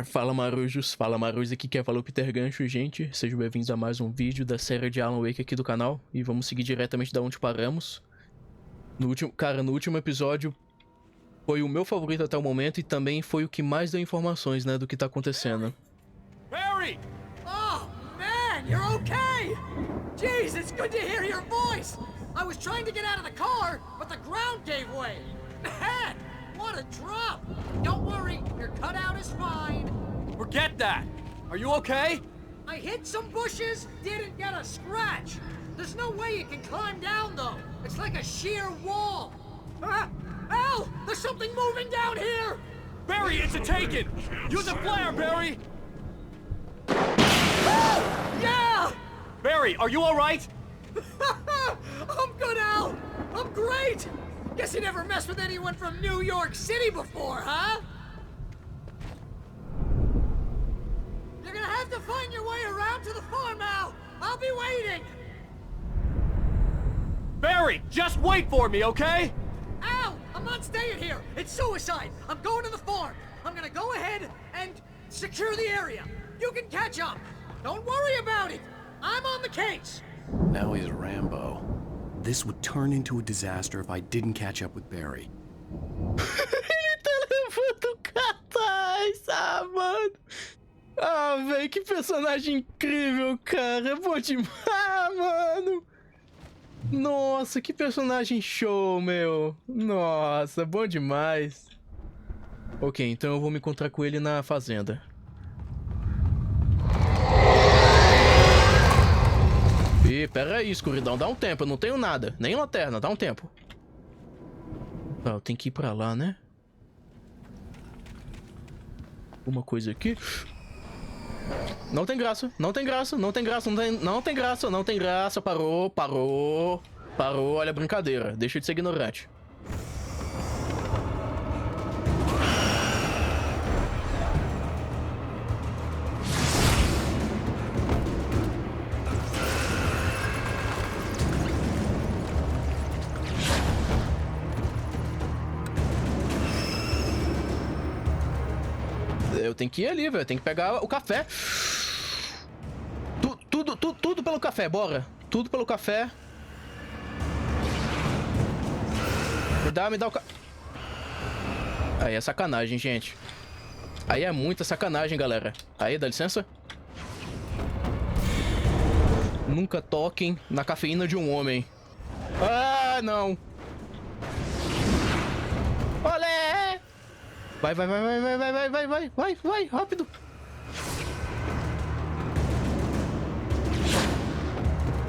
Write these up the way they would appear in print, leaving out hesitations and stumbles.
Fala marujos, aqui quem fala o Peter Gancho, gente, sejam bem-vindos a mais um vídeo da série de Alan Wake aqui do canal, e vamos seguir diretamente da onde paramos. No último episódio foi o meu favorito até o momento e também foi o que mais deu informações, né, do que tá acontecendo. Barry! Oh, man, you're okay! Jeez, it's good to hear your voice! I was trying to get out of the car, but the ground gave way! Man! What a drop! Don't worry, your cutout is fine. Forget that! Are you okay? I hit some bushes, didn't get a scratch. There's no way you can climb down, though. It's like a sheer wall. Al! There's something moving down here! Barry, it's a taken! Use a flare, Barry! Yeah! Barry, are you alright? I'm good, Al! I'm great! Guess you never messed with anyone from New York City before, huh? You're gonna have to find your way around to the farm, Al! I'll be waiting! Barry, just wait for me, okay? Al, I'm not staying here! It's suicide! I'm going to the farm! I'm gonna go ahead and secure the area! You can catch up! Don't worry about it! I'm on the case! Now he's Rambo. This would turn into a disaster if I didn't catch up with Barry. Ele tá levando o cartaz, mano. Velho, que personagem incrível, cara. É bom demais, mano. Nossa, que personagem show, meu. Nossa, bom demais. Ok, então eu vou me encontrar com ele na fazenda. Ih, pera aí, escuridão, dá um tempo, eu não tenho nada, nem lanterna, dá um tempo. Tá, eu tenho que ir pra lá, né? Uma coisa aqui. Não tem graça, não tem graça, não tem graça, não tem graça, não tem graça, parou, olha a brincadeira, deixa de ser ignorante. Eu tenho que ir ali, velho. Tem que pegar o café. Tudo pelo café, bora. Tudo pelo café. Me dá o café. Aí é sacanagem, gente. Aí é muita sacanagem, galera. Aí, dá licença. Nunca toquem na cafeína de um homem. Ah, não. Olé! Vai, rápido.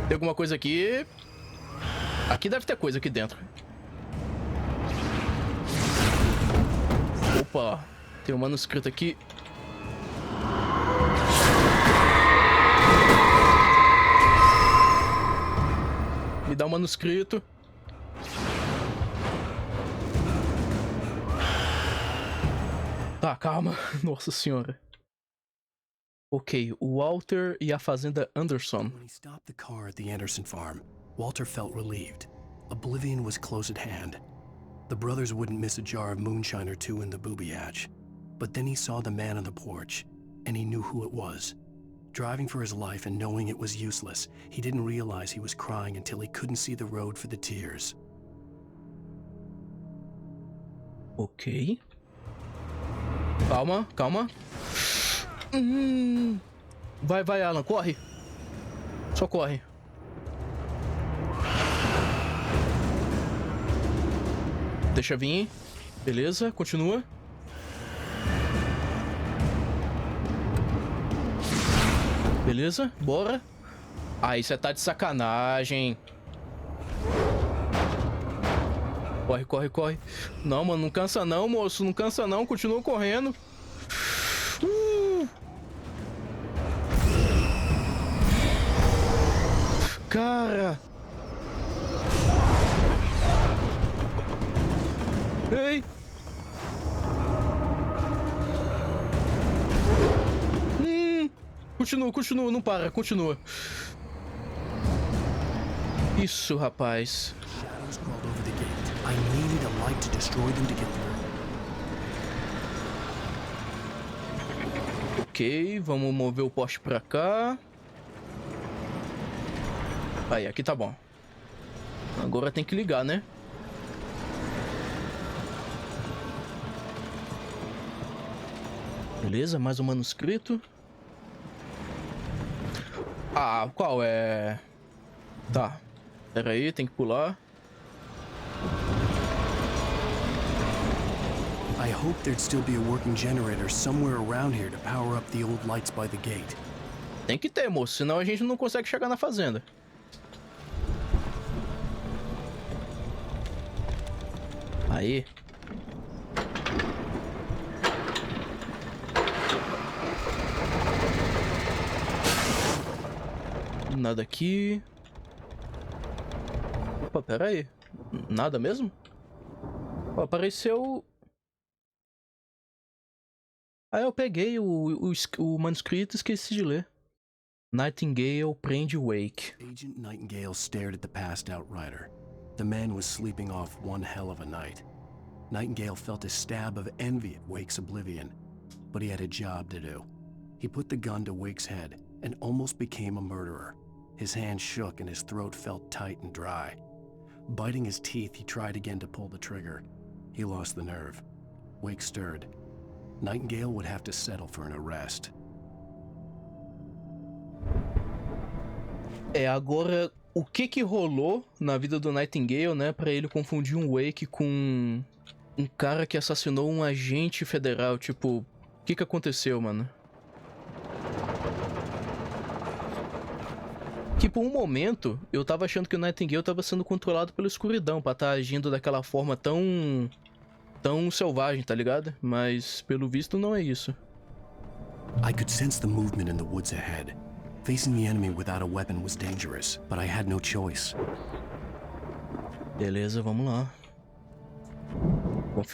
Tem alguma coisa aqui? Aqui deve ter coisa aqui dentro. Opa, tem um manuscrito aqui. Me dá um manuscrito. Tá, calma. Nossa senhora. Ok, o Walter e a Fazenda Anderson. When he stopped the car at the Anderson farm, Walter felt relieved. Oblivion was close at hand. The brothers wouldn't miss a jar of moonshine or two in the booby hatch. But then he saw the man on the porch, and he knew who it was. Driving for his life and knowing it was useless, he didn't realize he was crying until he couldn't see the road for the tears. Ok. Calma. Vai, Alan, corre. Só corre. Deixa vir. Beleza, continua. Beleza, bora. Aí você tá de sacanagem. Corre. Não, mano, não cansa não, moço. Não cansa não, continua correndo. Cara. Ei. Continua, não para, continua. Isso, rapaz. Shadows crawled over the gate. I needed a light to destroy them to get through. Ok, vamos mover o poste pra cá. Aí, aqui tá bom. Agora tem que ligar, né? Beleza, mais um manuscrito. Ah, qual é? Tá. Pera aí, tem que pular. I hoped there'd still be a working generator somewhere around here to power up the old lights by the gate. Tem que ter, moço, senão a gente não consegue chegar na fazenda. Aí. Nada aqui. Opa, pera aí. Nada mesmo? Ó, apareceu... Ah, eu peguei o manuscrito e esqueci de ler. Nightingale prende Wake. Agent Nightingale stared at the passed out rider. The man was sleeping off one hell of a night. Nightingale felt a stab of envy at Wake's oblivion, but he had a job to do. He put the gun to Wake's head and almost became a murderer. His hand shook and his throat felt tight and dry. Biting his teeth, he tried again to pull the trigger. He lost the nerve. Wake stirred. Nightingale would have to settle for an arrest. Agora, o que rolou na vida do Nightingale, né, pra ele confundir um Wake com um cara que assassinou um agente federal, tipo, o que aconteceu, mano? Que por um momento, eu tava achando que o Nightingale tava sendo controlado pela escuridão, pra estar agindo daquela forma tão selvagem, tá ligado? Mas, pelo visto, não é isso. I could sense the movement in the woods ahead. Facing the enemy without a weapon was dangerous, but I had no choice. Beleza, vamos lá.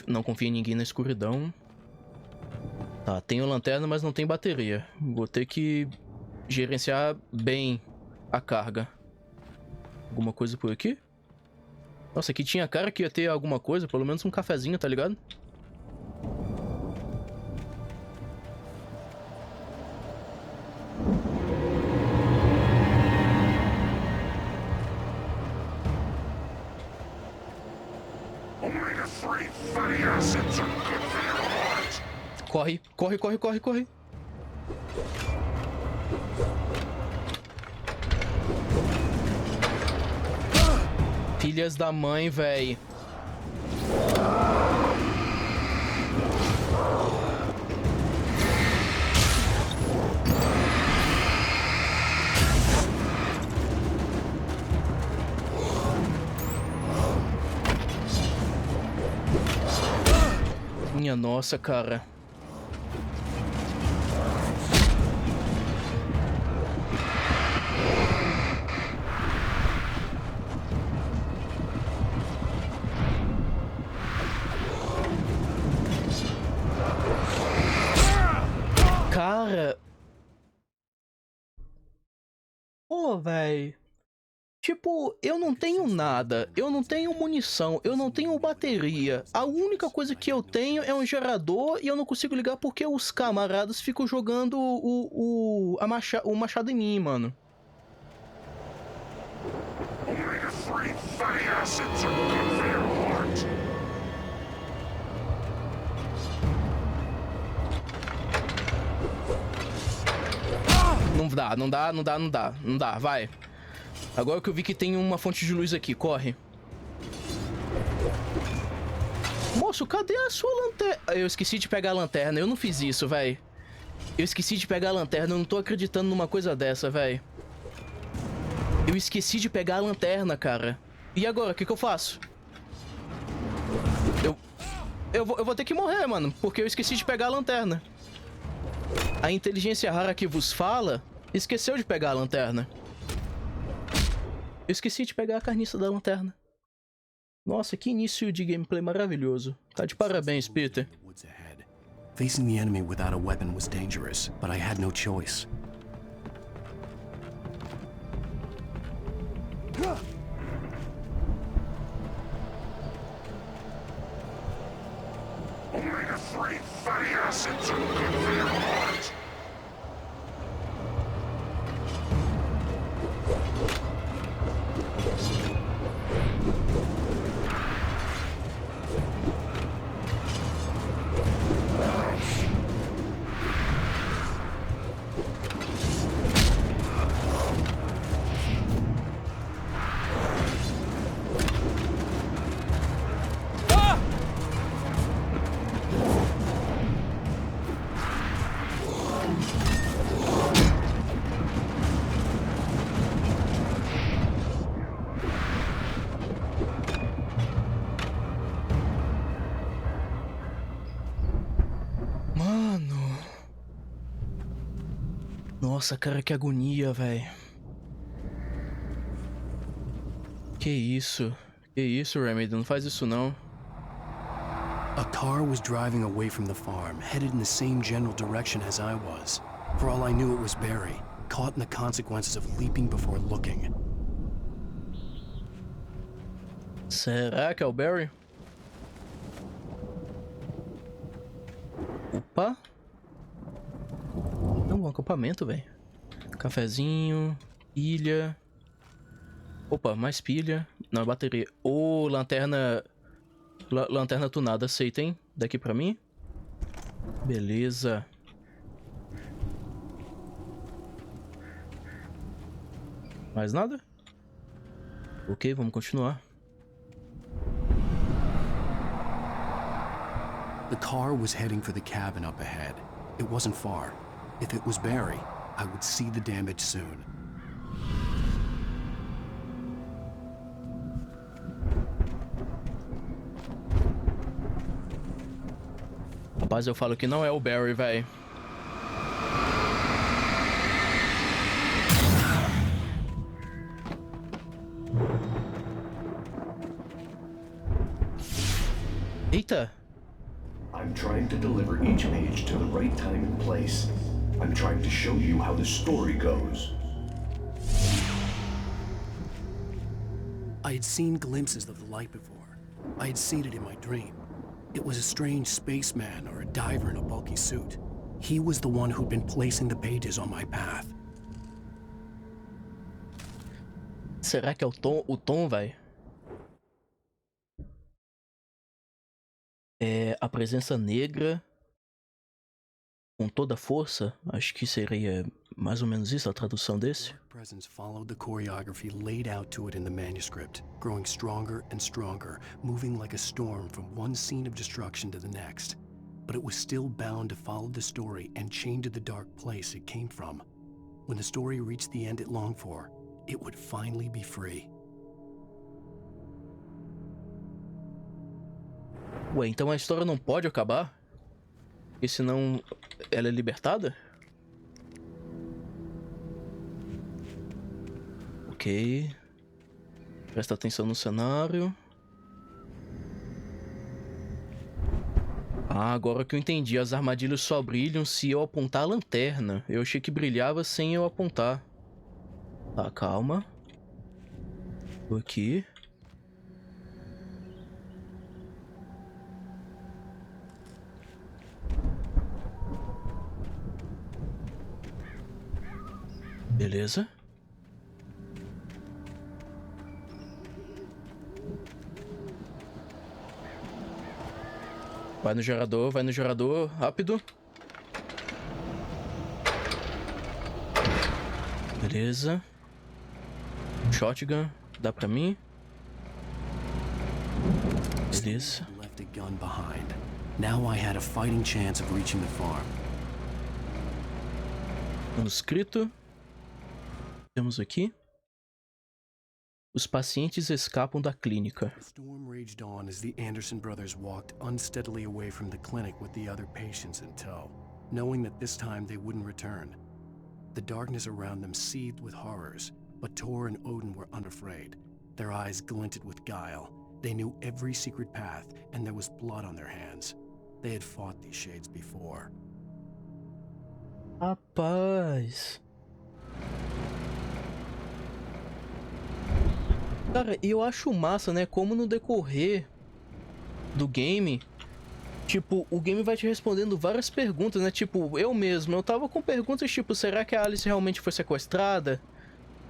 Não confio em ninguém na escuridão. Tá, tenho lanterna, mas não tem bateria. Vou ter que gerenciar bem a carga. Alguma coisa por aqui? Nossa, aqui tinha cara que ia ter alguma coisa, pelo menos um cafezinho, tá ligado? Corre, corre, corre, corre, corre. Filhas da mãe, véi. Minha nossa, cara. Cara... Pô, véi. Tipo, eu não tenho nada. Eu não tenho munição. Eu não tenho bateria. A única coisa que eu tenho é um gerador e eu não consigo ligar porque os camaradas ficam jogando o machado em mim, mano. Não dá, não dá, não dá, não dá. Não dá, vai. Agora que eu vi que tem uma fonte de luz aqui, corre. Moço, cadê a sua lanterna? Eu esqueci de pegar a lanterna, eu não fiz isso, véi. Eu esqueci de pegar a lanterna, eu não tô acreditando numa coisa dessa, véi. Eu esqueci de pegar a lanterna, cara. E agora, o que eu faço? Eu vou ter que morrer, mano, porque eu esqueci de pegar a lanterna. A inteligência rara que vos fala esqueceu de pegar a lanterna. Eu esqueci de pegar a carniça da lanterna. Nossa, que início de gameplay maravilhoso. Tá de parabéns, Peter. Facing the enemy without a weapon was dangerous, but I had no choice. mano. Nossa, cara, que agonia, velho. Que isso? Que isso, Remedy? Não faz isso, não. A car was driving away from the farm, headed in the same general direction as I was. For all I knew, it was Barry, caught in the consequences of leaping before looking. Será que é o Barry? Opa! Não, um acampamento, velho. Cafezinho, pilha. Opa, mais pilha. Não, bateria. Ô, lanterna. Lanterna tunada, aceita, hein? Daqui pra mim. Beleza. Mais nada? Ok, vamos continuar. The car was heading for the cabin up ahead. It wasn't far. If it was Barry, I would see the damage soon. Rapaz, eu falo que não é o Barry, velho. Eita! I'm trying to deliver each page to the right time and place. I'm trying to show you how the story goes. I had seen glimpses of the light before. I had seen it in my dream. It was a strange spaceman or a diver in a bulky suit. He was the one who'd been placing the pages on my path. Será que é o Tom, velho? É a presença negra com toda a força. Acho que seria mais ou menos isso a tradução desse. Presence followed the choreography laid out to it in the manuscript, growing stronger and stronger, moving like a storm from one scene of destruction to the next. But it was still bound to follow the story and chained to the dark place it came from. When the story reached the end it longed for, it would finally be free. Ué, então a história não pode acabar? Porque senão ela é libertada? Ok. Presta atenção no cenário. Ah, agora que eu entendi. As armadilhas só brilham se eu apontar a lanterna. Eu achei que brilhava sem eu apontar. Tá, calma. Tô aqui. Beleza. Vai no gerador, rápido. Beleza. Shotgun, dá pra mim. Beleza. Left a gun behind. Now I had a fighting chance of reaching the farm. Manuscrito. Temos aqui. Os pacientes escapam da clínica. The storm raged on as the Anderson brothers walked unsteadily away from the clinic with the other patients in tow, knowing that this time they wouldn't return. The darkness around them seethed with horrors, but Tor and Odin were unafraid. Their eyes glinted with guile. They knew every secret path, and there was blood on their hands. They had fought these shades before. Rapaz. Cara, e eu acho massa, né? Como no decorrer do game, tipo, o game vai te respondendo várias perguntas, né? Tipo, eu tava com perguntas tipo, será que a Alice realmente foi sequestrada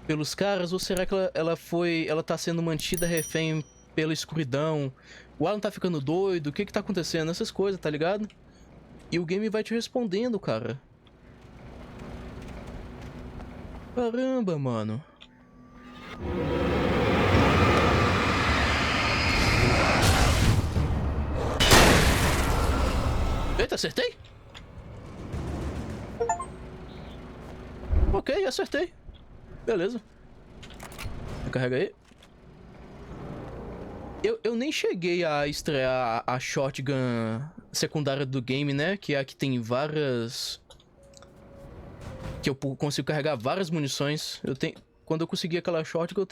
pelos caras? Ou será que ela tá sendo mantida refém pela escuridão? O Alan tá ficando doido? O que tá acontecendo? Essas coisas, tá ligado? E o game vai te respondendo, cara. Caramba, mano. Eita, acertei? Ok, acertei. Beleza. Carrega aí. Eu nem cheguei a estrear a shotgun secundária do game, né? Que é a que tem várias... Que eu consigo carregar várias munições. Quando eu conseguir aquela shotgun, eu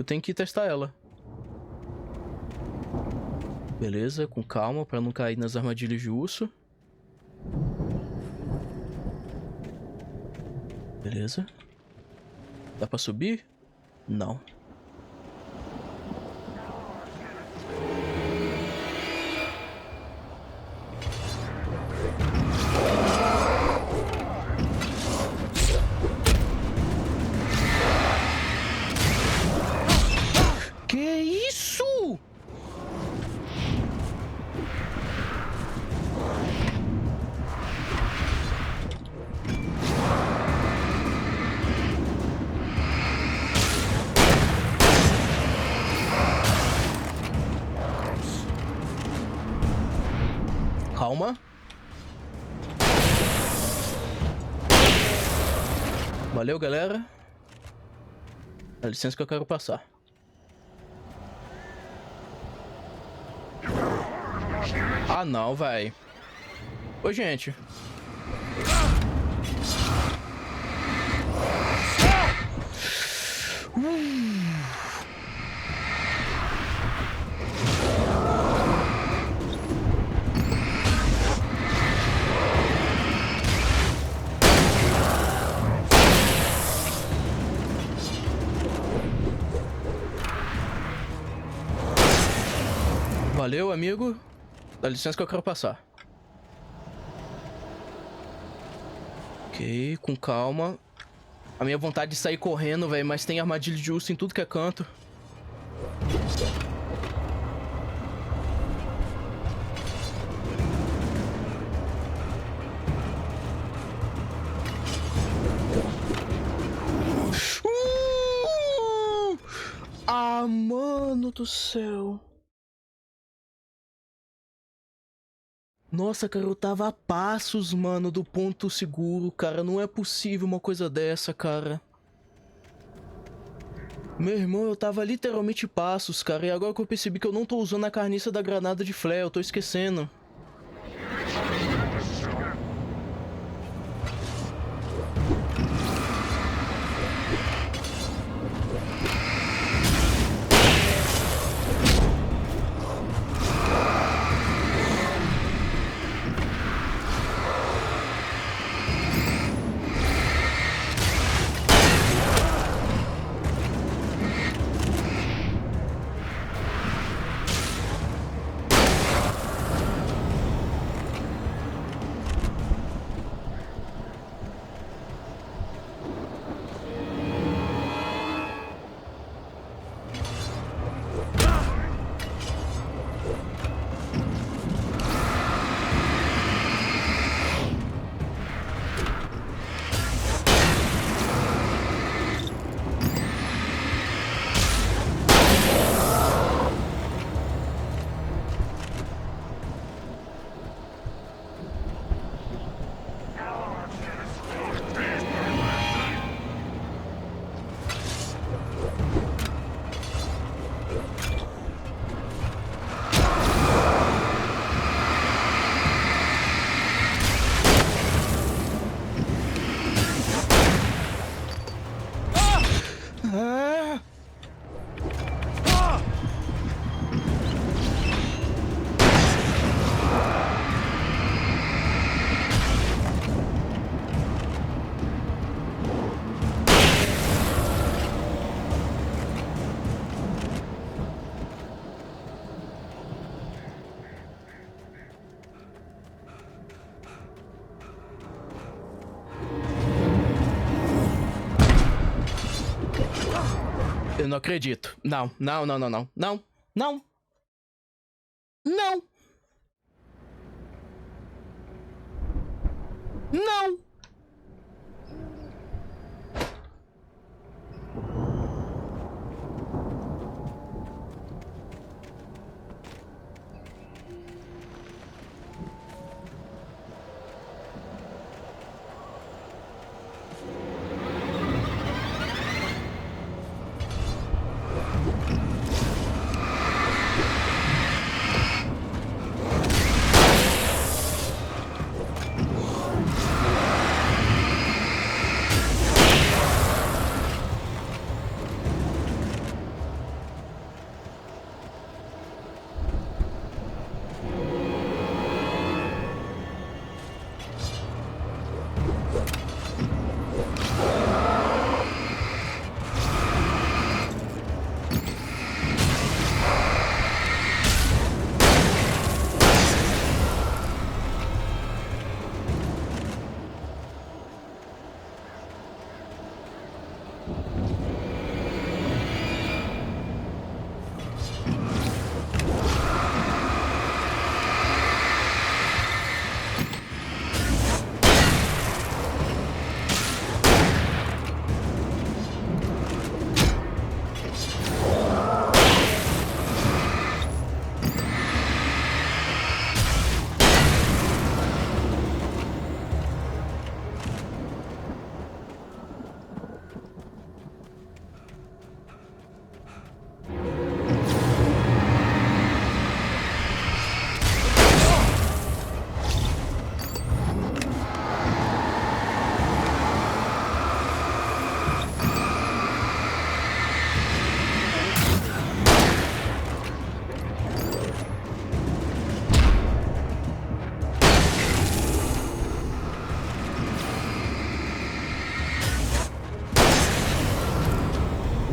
tenho que testar ela. Beleza, com calma, pra não cair nas armadilhas de urso. Beleza. Dá pra subir? Não. Que isso? Calma. Valeu, galera. Dá licença que eu quero passar. Ah, não, vai. Ô, gente. Valeu, amigo. Dá licença que eu quero passar. Ok, com calma. A minha vontade de sair correndo, velho, mas tem armadilha de urso em tudo que é canto. Ah, mano do céu. Nossa, cara, eu tava a passos, mano, do ponto seguro, cara. Não é possível uma coisa dessa, cara. Meu irmão, eu tava literalmente passos, cara. E agora que eu percebi que eu não tô usando a carniça da granada de flare, eu tô esquecendo. Eu não acredito. Não, não, não, não, não. Não, não. Não. Não.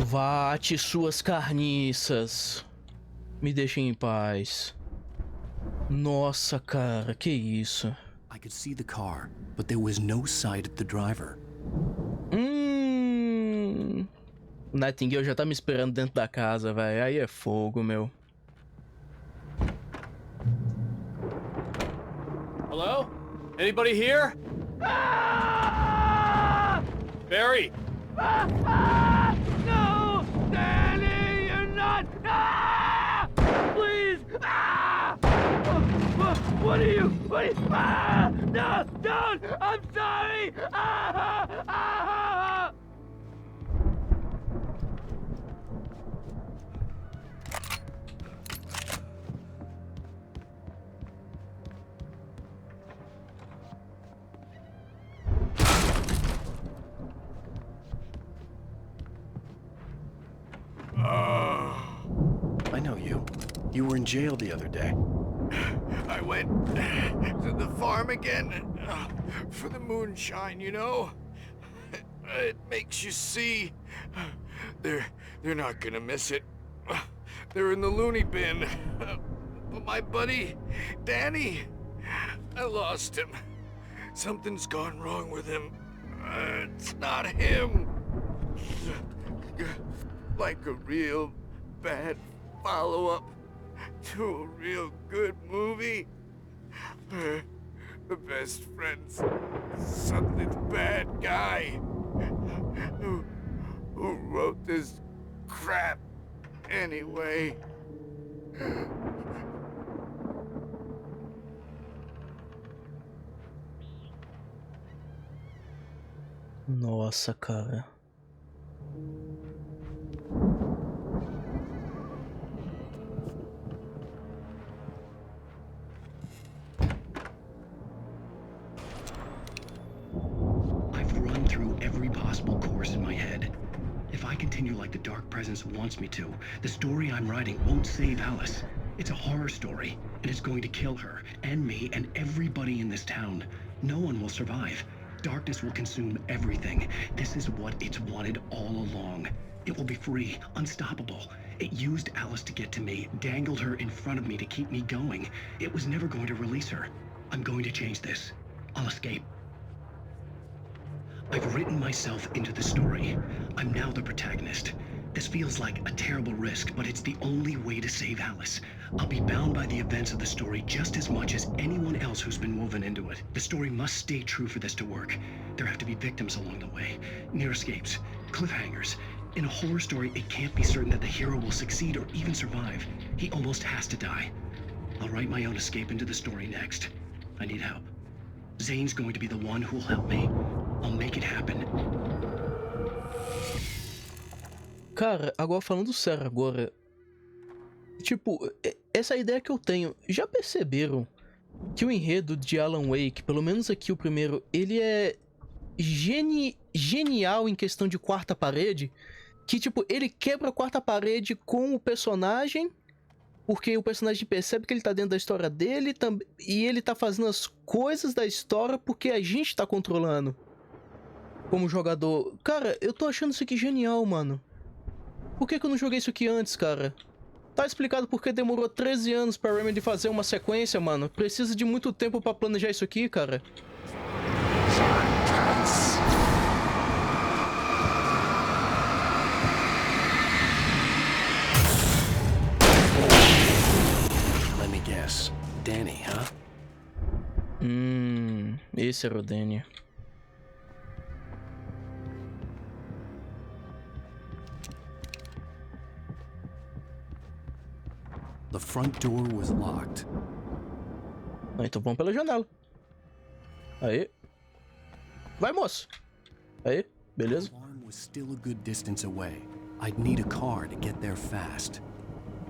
Vá-te suas carniças. Me deixem em paz. Nossa, cara, que isso? I could see the car, but there was no sight of the driver. Nightingale já tá me esperando dentro da casa, velho. Aí é fogo, meu. Hello? Anybody here? Barry! No! Danny, you're not! Please! What are you? No! Don't! I'm sorry! I know you. You were in jail the other day. I went to the farm again for the moonshine, you know? It makes you see. They're not gonna miss it. They're in the loony bin. But my buddy, Danny, I lost him. Something's gone wrong with him. It's not him. Like a real bad follow-up to a real good movie. The best friend's suddenly the bad guy. Who wrote this crap anyway? Nossa, cara. I've run through every possible course in my head. If I continue like the Dark Presence wants me to, the story I'm writing won't save Alice. It's a horror story, and it's going to kill her, and me, and everybody in this town. No one will survive. Darkness will consume everything. This is what it's wanted all along. It will be free, unstoppable. It used Alice to get to me, dangled her in front of me to keep me going. It was never going to release her. I'm going to change this. I'll escape. I've written myself into the story. I'm now the protagonist. This feels like a terrible risk, but it's the only way to save Alice. I'll be bound by the events of the story just as much as anyone else who's been woven into it. The story must stay true for this to work. There have to be victims along the way, near escapes, cliffhangers. In a horror story, it can't be certain that the hero will succeed or even survive. He almost has to die. I'll write my own escape into the story next. I need help. Zane's going to be the one who'll help me. I'll make it happen. Cara, agora falando sério agora. Tipo, essa ideia que eu tenho. Já perceberam que o enredo de Alan Wake, pelo menos aqui o primeiro, ele é genial em questão de quarta parede? Que, tipo, ele quebra a quarta parede com o personagem, porque o personagem percebe que ele tá dentro da história dele e ele tá fazendo as coisas da história porque a gente tá controlando como jogador. Cara, eu tô achando isso aqui genial, mano. Por que eu não joguei isso aqui antes, cara? Tá explicado porque demorou 13 anos pra Remedy fazer uma sequência, mano. Precisa de muito tempo pra planejar isso aqui, cara. Let me guess. Danny, huh? Esse era o Danny. The front door was locked. Ah, então vamos pela janela. Aí. Vai, moço. Aí, beleza. The alarm was still a good distance away. I'd need a car to get there fast.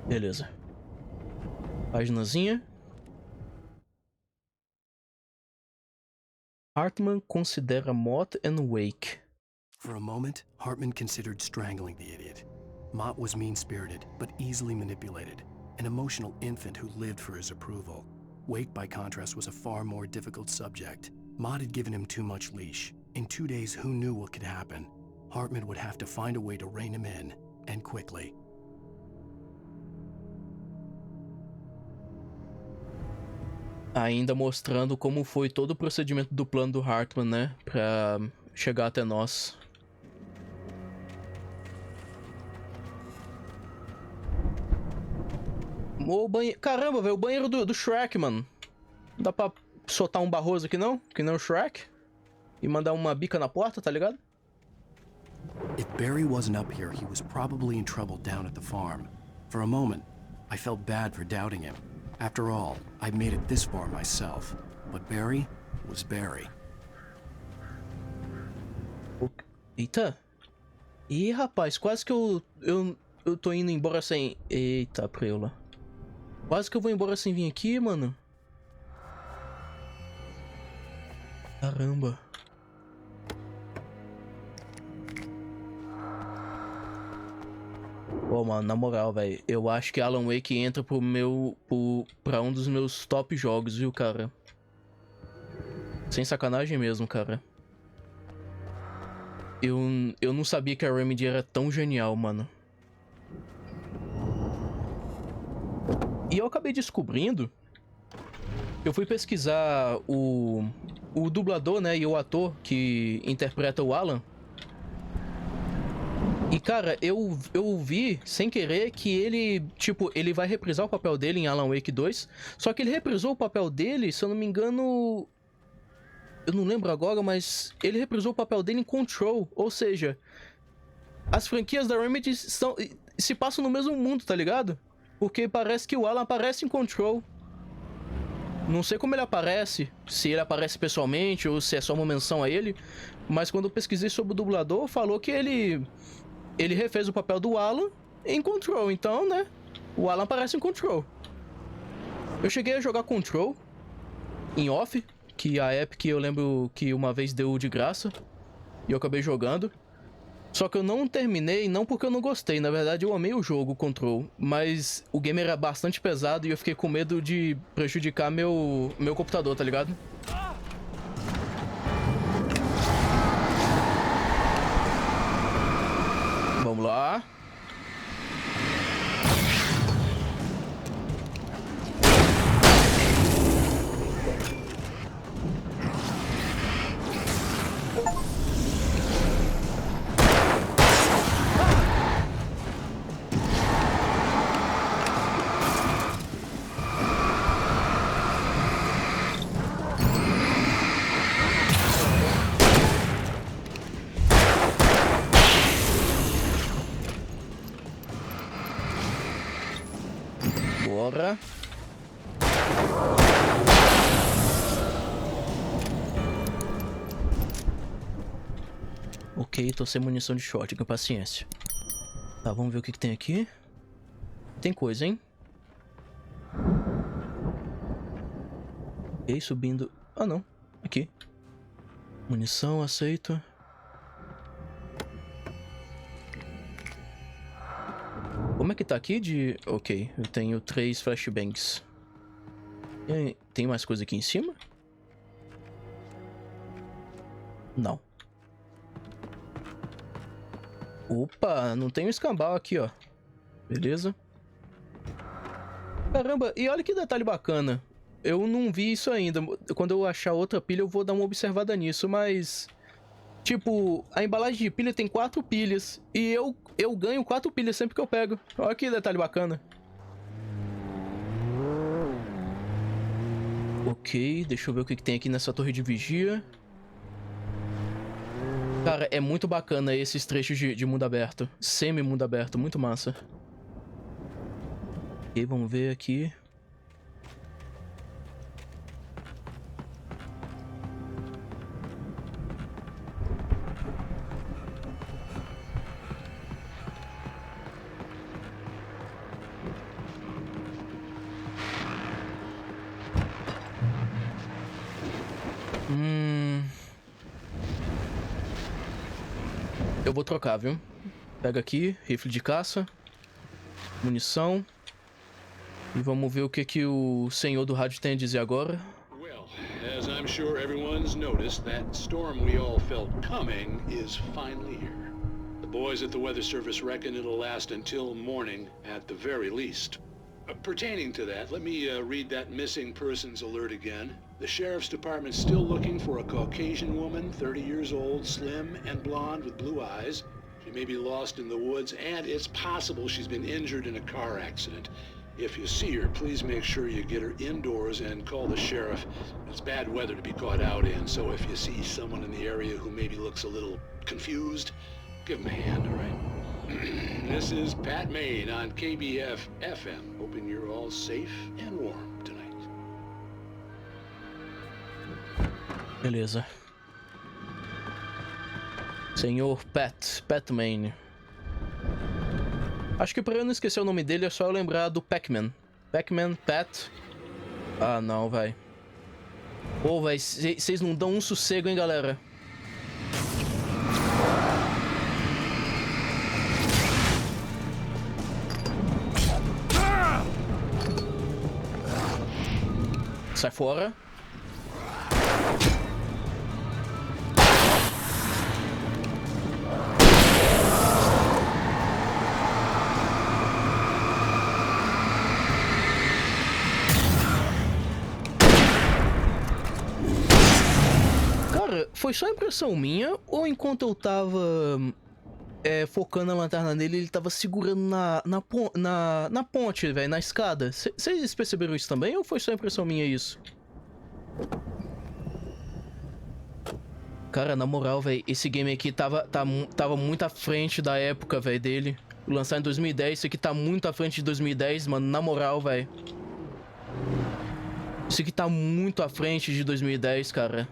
Beleza. Paginazinha. Hartman considera Mott and Wake. For a moment, Hartman considered strangling the idiot. Mott was mean-spirited, but easily manipulated. An emotional infant who lived for his approval. Wake, by contrast, was a far more difficult subject. Mott had given him too much leash. In 2 days, who knew what could happen? Hartman would have to find a way to rein him in. and quickly. Ainda mostrando como foi todo o procedimento do plano do Hartman, né? Pra chegar até nós. O banheiro... Caramba, velho, o banheiro do Shrek, mano. Não dá pra soltar um barroso aqui, não? Que nem o Shrek? E mandar uma bica na porta, tá ligado? If Barry wasn't up here, he was probably in trouble down at the farm. For a moment, I felt bad for doubting him. After all, I made it this far myself. But Barry was Barry. Eita. Ih, rapaz, quase que eu tô indo embora sem... Eita, preula. Quase que eu vou embora sem vir aqui, mano. Caramba. Pô, mano, na moral, velho, eu acho que Alan Wake entra pra um dos meus top jogos, viu, cara? Sem sacanagem mesmo, cara. Eu não sabia que a Remedy era tão genial, mano. E eu acabei descobrindo... Eu fui pesquisar o dublador, né, e o ator que interpreta o Alan. E, cara, eu vi, sem querer, que ele, tipo, ele vai reprisar o papel dele em Alan Wake 2. Só que ele reprisou o papel dele, se eu não me engano... Eu não lembro agora, mas ele reprisou o papel dele em Control. Ou seja, as franquias da Remedy se passam no mesmo mundo, tá ligado? Porque parece que o Alan aparece em Control. Não sei como ele aparece, se ele aparece pessoalmente ou se é só uma menção a ele. Mas quando eu pesquisei sobre o dublador, falou que ele refez o papel do Alan em Control. Então, né, o Alan aparece em Control. Eu cheguei a jogar Control em off, que a Epic eu lembro que uma vez deu de graça. E eu acabei jogando. Só que eu não terminei, não porque eu não gostei. Na verdade, eu amei o jogo, Control. Mas o game era bastante pesado e eu fiquei com medo de prejudicar meu computador, tá ligado? Vamos lá. Bora. Ok, tô sem munição de shotgun, paciência. Tá, vamos ver o que tem aqui. Tem coisa, hein? Ok, subindo... Ah, não. Aqui. Munição, aceito. Como é que tá aqui de... Ok, eu tenho 3 flashbangs. Tem mais coisa aqui em cima? Não. Opa, não tem um escambau aqui, ó. Beleza. Caramba, e olha que detalhe bacana. Eu não vi isso ainda. Quando eu achar outra pilha, eu vou dar uma observada nisso, mas... Tipo, a embalagem de pilha tem 4 pilhas. E eu ganho 4 pilhas sempre que eu pego. Olha que detalhe bacana. Ok, deixa eu ver o que tem aqui nessa torre de vigia. Cara, é muito bacana esses trechos de mundo aberto. Semi-mundo aberto, muito massa. Ok, vamos ver aqui. Eu vou trocar, viu? Pega aqui, rifle de caça, munição. E vamos ver o que o senhor do rádio tem a dizer agora. Well, as I'm sure everyone's noticed, that storm we all felt coming is finally here. The boys at the Weather Service reckon it'll last until morning at the very least. Pertaining to that, let me read that missing persons alert again. The Sheriff's Department's still looking for a Caucasian woman, 30 years old, slim and blonde with blue eyes. She may be lost in the woods, and it's possible she's been injured in a car accident. If you see her, please make sure you get her indoors and call the sheriff. It's bad weather to be caught out in, so if you see someone in the area who maybe looks a little confused, give him a hand, all right? This is Pat Maine on KBF FM, hoping you're all safe and warm tonight. Beleza. Senhor Pat Maine. Acho que pra eu não esquecer o nome dele é só eu lembrar do Pac-Man. Pac-Man, Pat. Ah, não, vai. Pô, vai, vocês não dão um sossego, hein, galera? Sai fora. Cara, foi só impressão minha ou enquanto eu tava focando a lanterna nele, ele tava segurando na ponte, velho, na escada? Vocês perceberam isso também ou foi só impressão minha isso? Cara, na moral, velho, esse game aqui tava muito à frente da época, velho, dele. Lançado em 2010, isso aqui tá muito à frente de 2010, mano, na moral, velho. Isso aqui tá muito à frente de 2010, cara.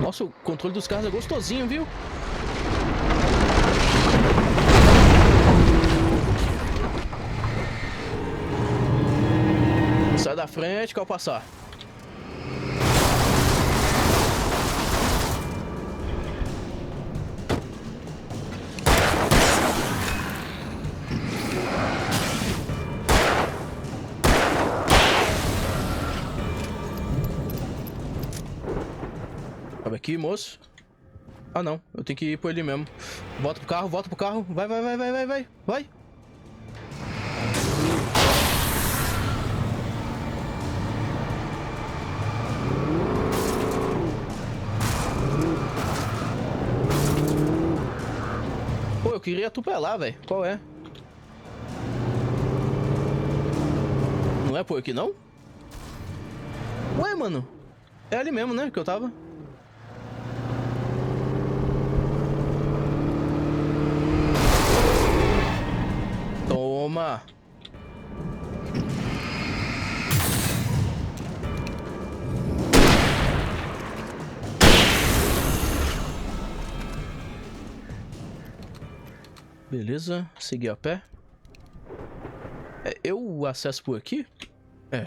Nossa, o controle dos carros é gostosinho, viu? Sai da frente que eu passar. Sobe aqui, moço. Ah, não. Eu tenho que ir por ele mesmo. Volta pro carro. Vai. Vai. Pô, eu queria atropelar, velho. Qual é? Não é por aqui, não? Ué, mano. É ali mesmo, né, que eu tava. Toma. Beleza, seguir a pé. Eu acesso por aqui?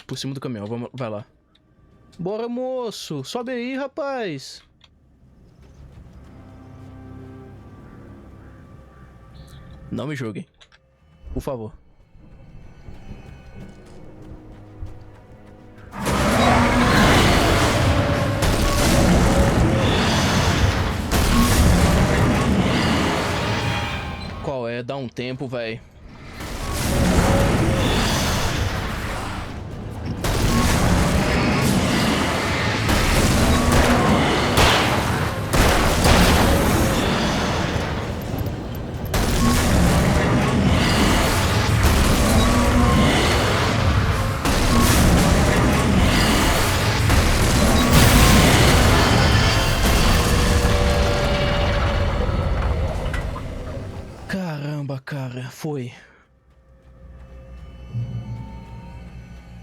Por cima do caminhão, vai lá. Bora, moço, sobe aí, rapaz. Não me julguem, por favor. Qual é? Dá um tempo, véi. Cara, foi.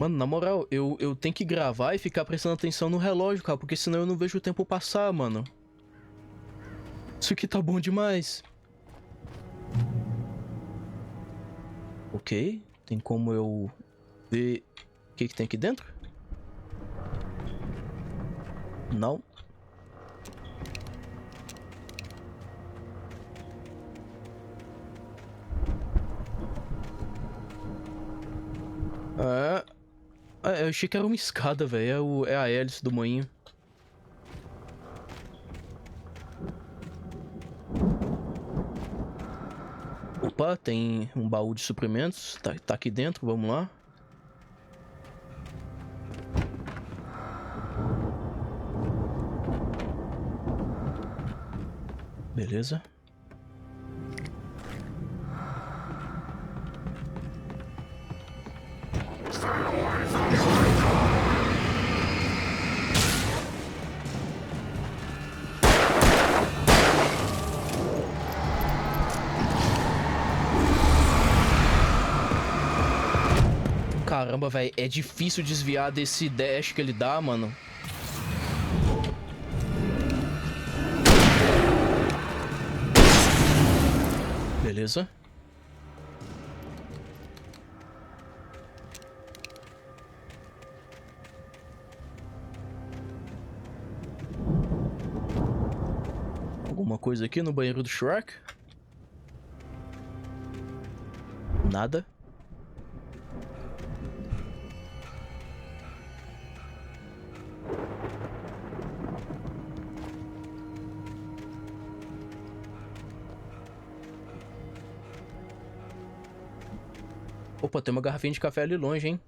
Mano, na moral, eu tenho que gravar e ficar prestando atenção no relógio, cara, porque senão eu não vejo o tempo passar, mano. Isso aqui tá bom demais. Ok, tem como eu ver o que tem aqui dentro? Não. Eu achei que era uma escada, velho. É a hélice do moinho. Opa, tem um baú de suprimentos. Tá aqui dentro, vamos lá. Beleza. Caramba, velho, é difícil desviar desse dash que ele dá, mano. Beleza. Alguma coisa aqui no banheiro do Shrek? Nada. Opa, tem uma garrafinha de café ali longe, hein?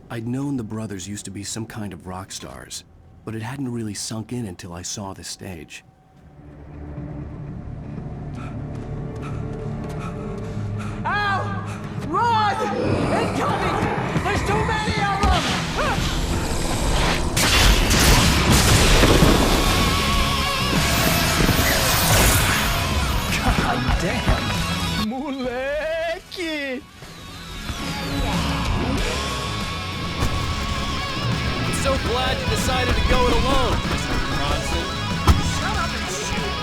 I'd known the brothers used to be some kind of rock stars, but it hadn't really sunk in until I saw the stage. Ow! Run! Incoming! There's too many of them! God damn! Moleque! I'm so glad you decided to go it alone, Mr. Bronson. Shut up and shoot!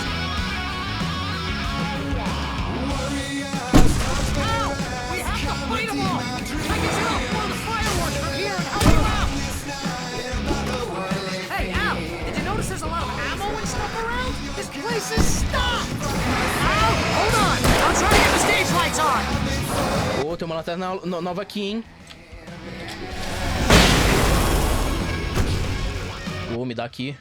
Ow! We have to fight them all! I can tell one of the fireworks from here and help them out! Hey, Al! Did you notice there's a lot of ammo and stuff around? This place is stopped! Al! Hold on! I'm trying to get the stage lights on! Ô, tem uma lanterna nova aqui, hein? Ô, me dá aqui.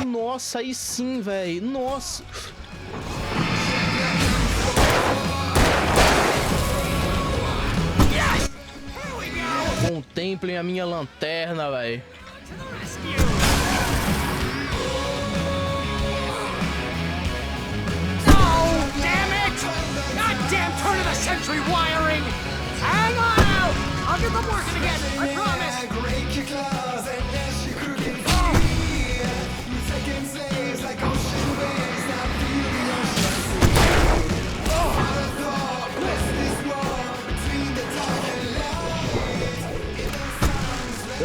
Nossa, aí sim, velho. Nossa. Yes! Here we go! Contemplem a minha lanterna, velho. To the rescue! Oh, damn it! Goddamn turn-of-the-century wiring! Hang on out! I'll get them working again, I promise!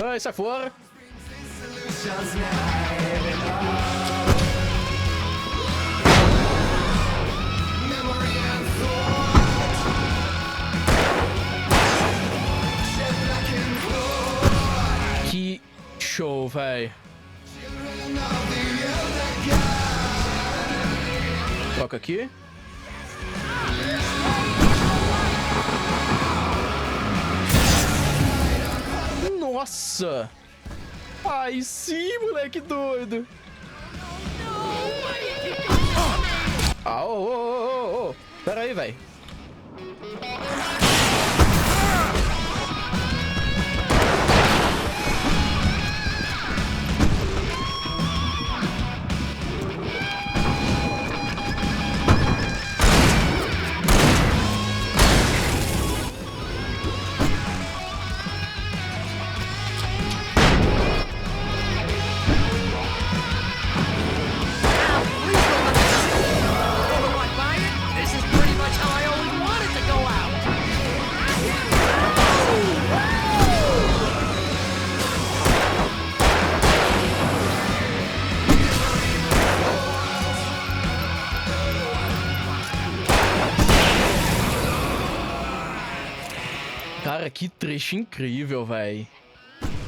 Ai, sai fora. Que show, véi. Toca aqui. Nossa! Ai, sim, moleque doido! Ah, ô, ô, ô, ô! Pera aí, velho. Cara, que trecho incrível, véi.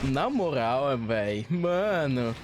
Na moral, véi. Mano.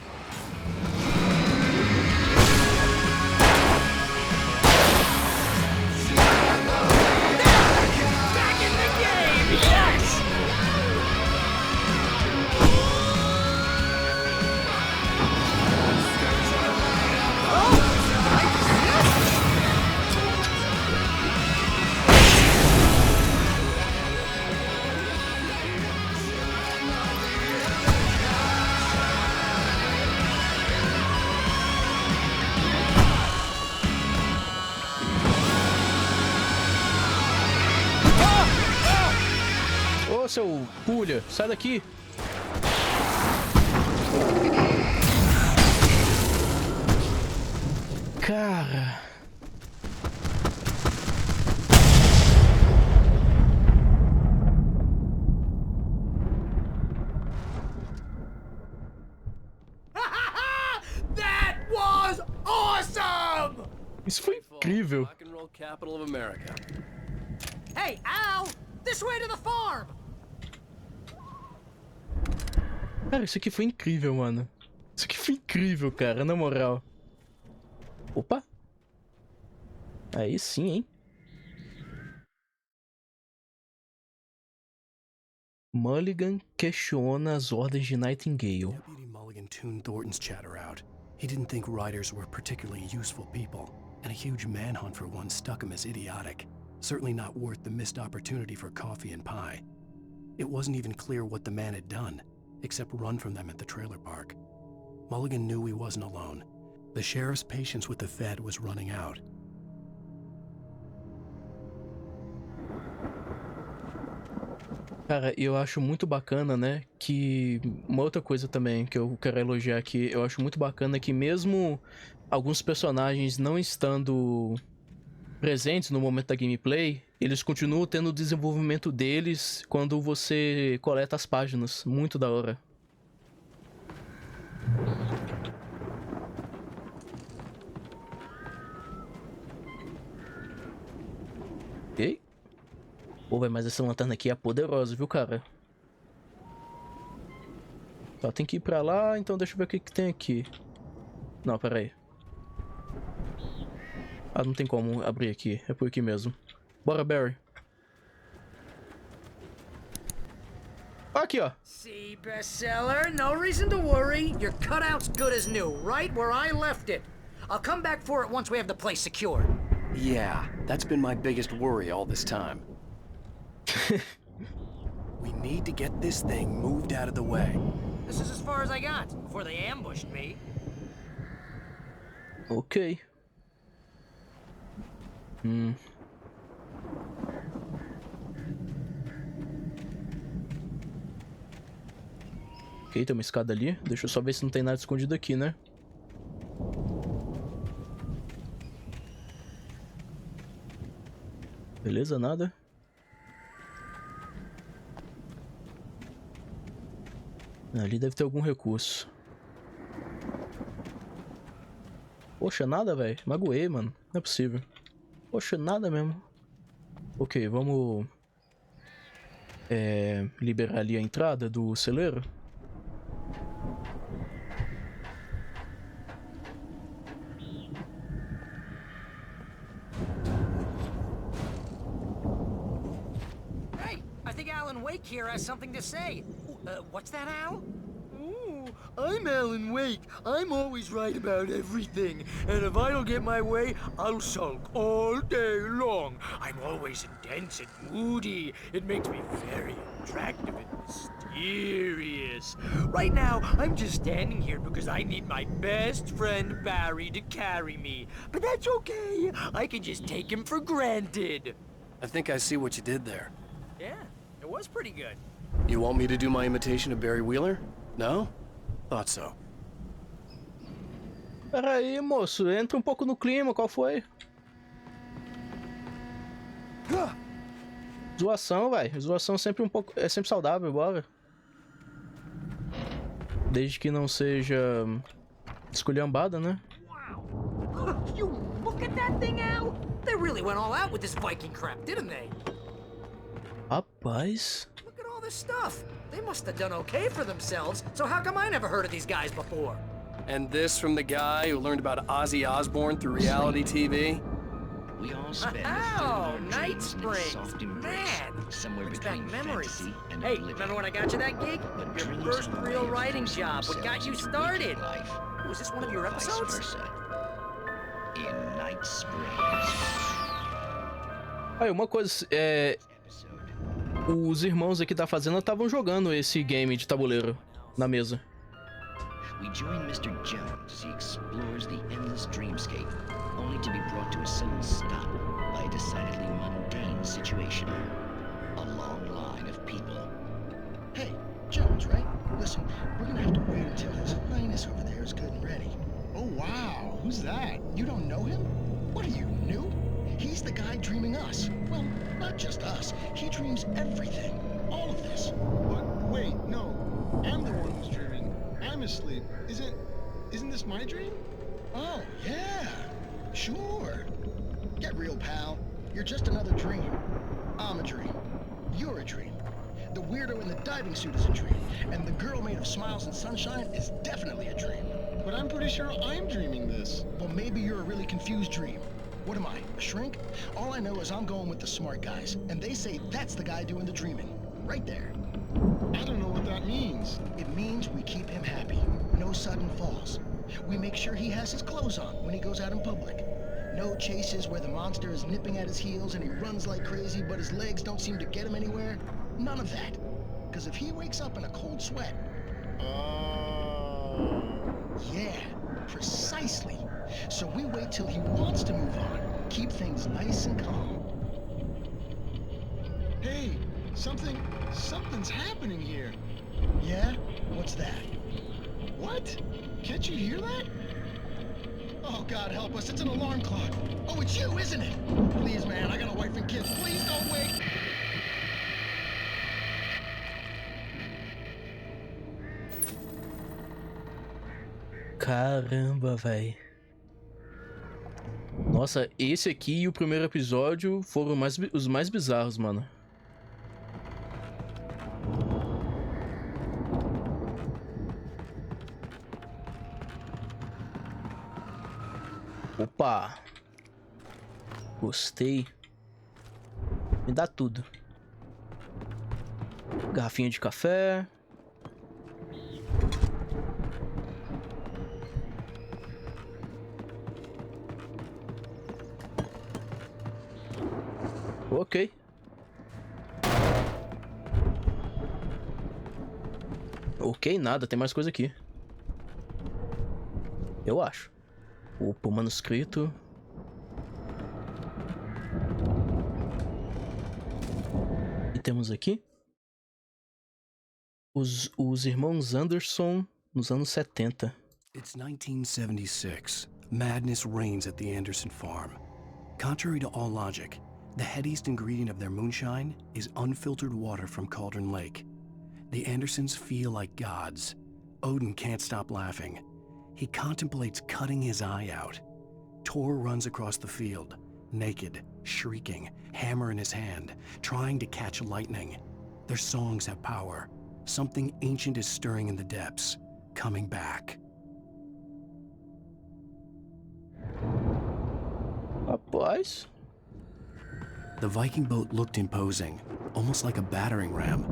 seu pulha. Sai daqui. Cara... That was awesome! Isso foi incrível. Rock and roll capital of America. Hey, Al! This way to the farm! Cara, isso aqui foi incrível, mano. Isso aqui foi incrível, cara, na moral. Opa! Aí sim, hein? Mulligan questiona as ordens de Nightingale. Deputy Mulligan tuned Thornton's chatter out. He didn't think riders were particularly useful people, and a huge manhunt for one stuck him as idiotic. Certainly not worth the missed opportunity for coffee and pie. It wasn't even clear what the man had done, except run from them at the trailer park. Mulligan knew he wasn't alone. The sheriff's patience with the Fed was running out. Cara, eu acho muito bacana, né, que... Uma outra coisa também que eu quero elogiar aqui, eu acho muito bacana que mesmo alguns personagens não estando presentes no momento da gameplay, eles continuam tendo o desenvolvimento deles quando você coleta as páginas. Muito da hora. Ok. Pô, véio, mas essa lanterna aqui é poderosa, viu, cara? Só tem que ir pra lá, então deixa eu ver o que que tem aqui. Não, pera aí. Ah, não tem como abrir aqui. É por aqui mesmo. Bora, Barry. Aqui, ó. See, bestseller, no reason to worry. Your cutout's good as new, right where I left it. I'll come back for it once we have the place secured. Yeah, that's been my biggest worry all this time. We need to get this thing moved out of the way. This is as far as I got before they ambushed me. Ok. Ok, tem uma escada ali. Deixa eu só ver se não tem nada escondido aqui, né? Beleza, nada. Ali deve ter algum recurso. Poxa, nada, velho. Magoei, mano. Não é possível. Poxa, nada mesmo. Ok, vamos... liberar ali a entrada do celeiro. Hey, I think Alan Wake here has something to say. What's that, Al? Ooh, I'm Alan Wake. I'm always right about everything. And if I don't get my way, I'll sulk all day long. I'm always intense and moody. It makes me very attractive and mysterious. Right now, I'm just standing here because I need my best friend Barry to carry me. But that's okay. I can just take him for granted. I think I see what you did there. Yeah, it was pretty good. You want me to do my imitation of Barry Wheeler? No? Thought so. Pera aí, moço. Entra um pouco no clima. Qual foi? Zoação, vai. Zoação sempre é sempre saudável, bora. Desde que não seja esculhambada, né? Wow! You look at that thing, Al! They really went all out with this Viking crap, didn't they? Rapaz. Look at all this stuff. They must have done okay for themselves, so how come I never heard of these guys before? And this from the guy who learned about Ozzy Osbourne through reality TV? We all spend a third Oh, of our Night dreams in a Springs! soft embrace, Man! somewhere Brings between back memories. fantasy and Hey, oblivion. remember when I got you that gig? But Your dreams first are real ways of writing forcing job, what got themselves you into started? waking life, Was this one of your or vice episodes? versa. In Night Springs. Aí, uma coisa, os irmãos aqui da Fazenda estavam jogando esse game de tabuleiro na mesa. We join Mr. Jones as he explores the endless dreamscape, only to be brought to a sudden stop by a decidedly mundane situation. A long line of people Who's that? You don't know him? What are you, new? He's the guy dreaming us. Well, not just us. He dreams everything. All of this. But wait, no. I'm the one who's dreaming. I'm asleep. Isn't this my dream? Oh, yeah. Sure. Get real, pal. You're just another dream. I'm a dream. You're a dream. The weirdo in the diving suit is a dream. And the girl made of smiles and sunshine is definitely a dream. But I'm pretty sure I'm dreaming this. Well, maybe you're a really confused dream. What am I, a shrink? All I know is I'm going with the smart guys, and they say that's the guy doing the dreaming. Right there. I don't know what that means. It means we keep him happy. No sudden falls. We make sure he has his clothes on when he goes out in public. No chases where the monster is nipping at his heels and he runs like crazy, but his legs don't seem to get him anywhere. None of that. Because if he wakes up in a cold sweat... Yeah, precisely. So we wait till he wants to move on. Keep things nice and calm. Hey, something's happening here. Yeah? What's that? What? Can't you hear that? Oh, God help us, it's an alarm clock. Oh, it's you, isn't it? Please, man, I got a wife and kids. Please don't wait. Caramba, véi. Nossa, esse aqui e o primeiro episódio foram os mais bizarros, mano. Opa! Gostei. Me dá tudo. Garrafinha de café. Ok. Ok, nada. Tem mais coisa aqui. Eu acho. Opa, o manuscrito. E temos aqui os irmãos Anderson nos anos 70. It's 1976. Madness reigns at the Anderson farm. Contrary to all logic, the headiest ingredient of their moonshine is unfiltered water from Cauldron Lake. The Andersons feel like gods. Odin can't stop laughing. He contemplates cutting his eye out. Tor runs across the field, naked, shrieking, hammer in his hand, trying to catch lightning. Their songs have power. Something ancient is stirring in the depths, coming back. Rapaz. The Viking boat looked imposing, almost like a battering ram.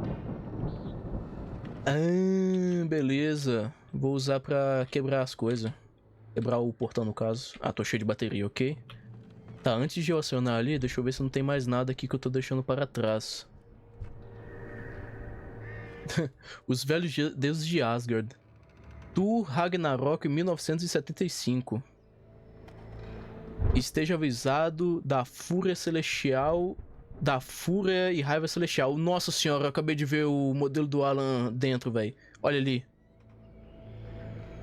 Ah, beleza. Vou usar pra quebrar as coisas. Quebrar o portão, no caso. Ah, tô cheio de bateria, ok? Tá, antes de eu acionar ali, deixa eu ver se não tem mais nada aqui que eu tô deixando para trás. Os velhos deuses de Asgard. Thor Ragnarok 1975. Esteja avisado da fúria celestial, da fúria e raiva celestial. Nossa senhora, eu acabei de ver o modelo do Alan dentro, velho. Olha ali.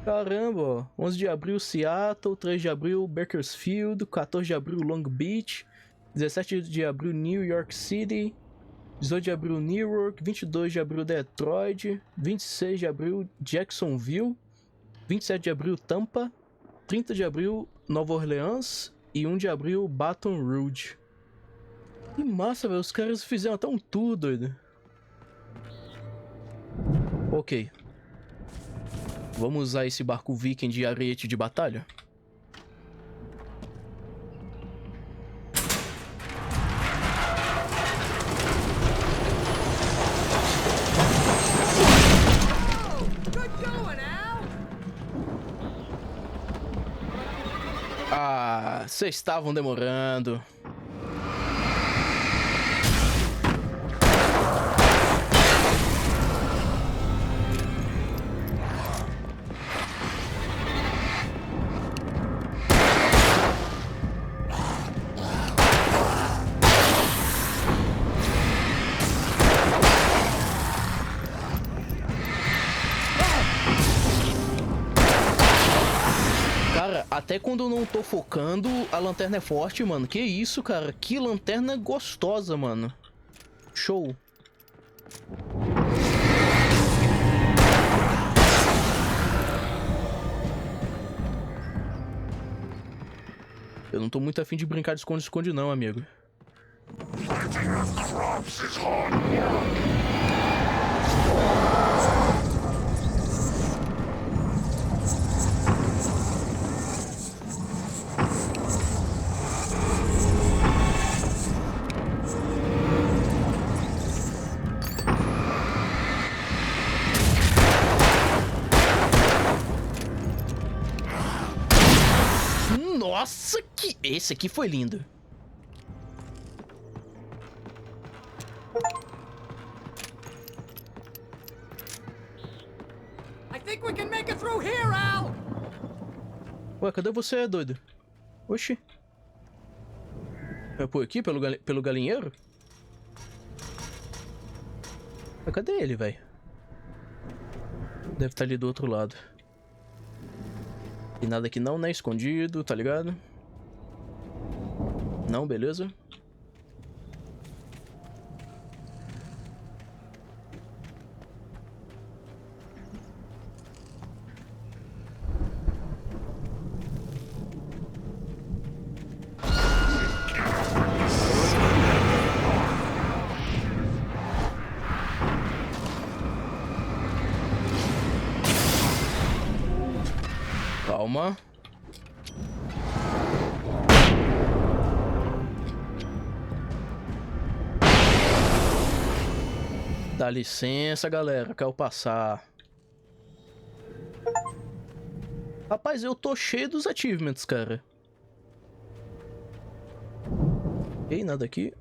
Caramba, ó. 11 de abril, Seattle. 3 de abril, Bakersfield. 14 de abril, Long Beach. 17 de abril, New York City. 18 de abril, Newark. 22 de abril, Detroit. 26 de abril, Jacksonville. 27 de abril, Tampa. 30 de abril, Nova Orleans. E 1 de abril, Baton Rouge. Que massa, velho. Os caras fizeram até um tour, doido. Ok. Vamos usar esse barco viking de ariete de batalha? Ah, vocês estavam demorando. A Até quando eu não tô focando, a lanterna é forte, mano. Que isso, cara? Que lanterna gostosa, mano. Show. Eu não tô muito afim de brincar de esconde-esconde não, amigo. Nossa, que... Esse aqui foi lindo. I think we can make it through here, Al. Ué, cadê você, doido? Oxi. É por aqui, pelo galinheiro? Mas cadê ele, velho? Deve estar ali do outro lado. E nada aqui não, né? Escondido, tá ligado? Não, beleza. Calma. Dá licença, galera, quero passar. Rapaz, eu tô cheio dos achievements, cara. Ei, nada aqui.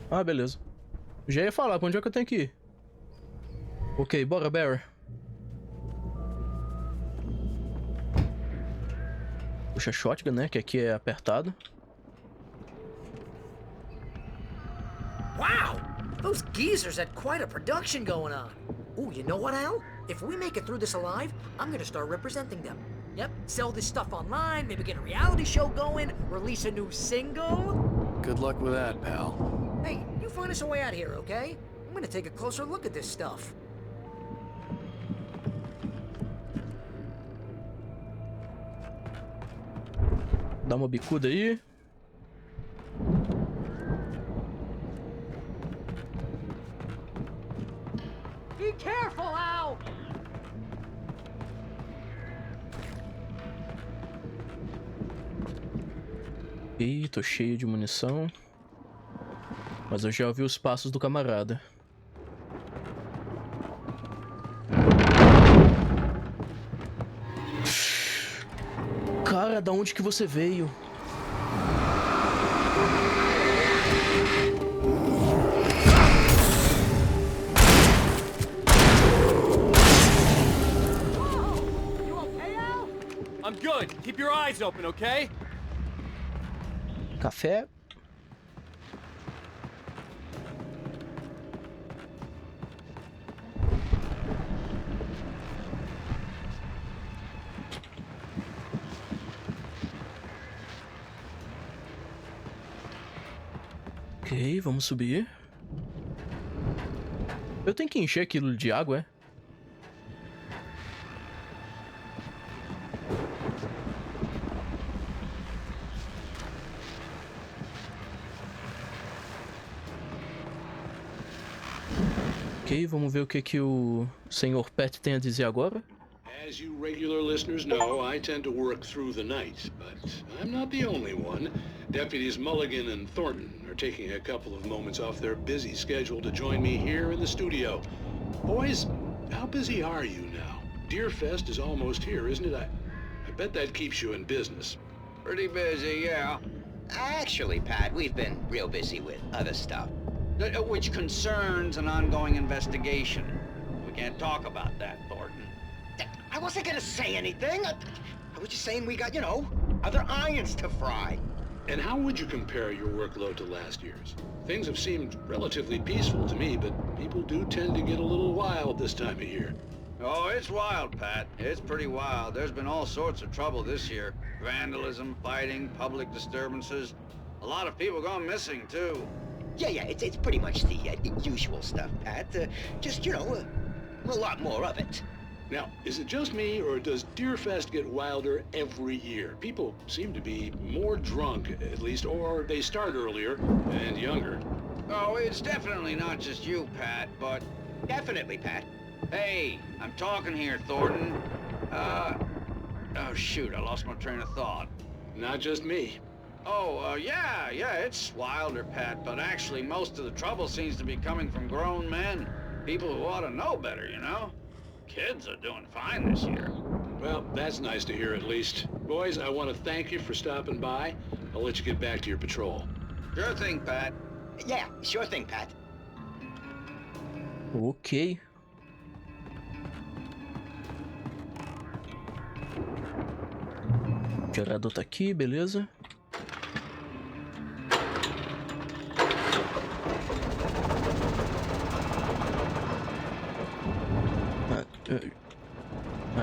Ah, beleza. Já ia falar, pra onde é que eu tenho que ir? Ok, bora, Barry. Puxa shotgun, né? Que aqui é apertado. Wow! Those geezers had quite a production going on. Ooh, you know what, Al? If we make it through this alive, I'm gonna start representing them. Yep, sell this stuff online, maybe get a reality show going, release a new single. Good luck with that, pal. Hey, you find us a way out here, okay? I'm gonna take a closer look at this stuff. Dá uma bicuda aí. Be careful, Al! Ih, tô cheio de munição. Mas eu já ouvi os passos do camarada. Cara, da onde que você veio? I'm good. Keep your eyes open, okay? Café. Ok, vamos subir. Eu tenho que encher aquilo de água, é? Ok, vamos ver o que o Sr. Pet tem a dizer agora. As you regular listeners know, I tend to work through the night, but I'm not the only one. Deputies Mulligan and Thornton are taking a couple of moments off their busy schedule to join me here in the studio. Boys, how busy are you now? Deerfest is almost here, isn't it? I bet that keeps you in business. Pretty busy, yeah. Actually, Pat, we've been real busy with other stuff, which concerns an ongoing investigation. We can't talk about that, Thornton. I wasn't gonna say anything. I was just saying we got, you know, other irons to fry. And how would you compare your workload to last year's? Things have seemed relatively peaceful to me, but people do tend to get a little wild this time of year. Oh, it's wild, Pat. It's pretty wild. There's been all sorts of trouble this year. Vandalism, fighting, public disturbances. A lot of people gone missing, too. Yeah, it's pretty much the usual stuff, Pat. Just, you know, a lot more of it. Now, is it just me, or does Deerfest get wilder every year? People seem to be more drunk, at least, or they start earlier and younger. Oh, it's definitely not just you, Pat, but... Definitely, Pat. Hey, I'm talking here, Thornton. Oh, shoot, I lost my train of thought. Not just me. Oh, yeah, it's wilder, Pat, but actually most of the trouble seems to be coming from grown men. People who ought to know better, you know? Kids are doing fine this year. Well, that's nice to hear at least. Boys, I want to thank you for stopping by. I'll let you get back to your patrol. Sure thing, Pat. Yeah, sure thing, Pat. Ok. O gerador tá aqui, beleza.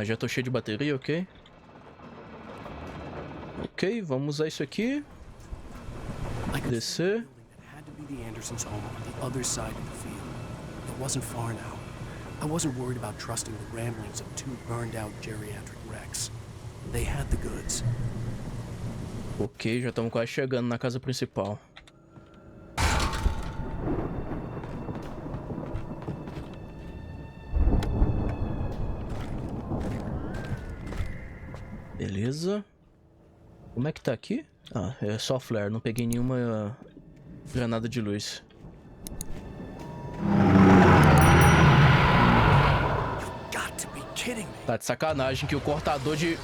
Já tô cheio de bateria, ok. Ok, vamos usar isso aqui. Descer. Had to be the Andersons' home on the other side of the field. It wasn't far now. I wasn't worried about trusting the ramblings of two burned-out geriatric wrecks. They had the goods. Ok, já estamos quase chegando na casa principal. Beleza. Como é que tá aqui? Ah, é só flare, não peguei nenhuma granada de luz. Tá de sacanagem que o cortador de...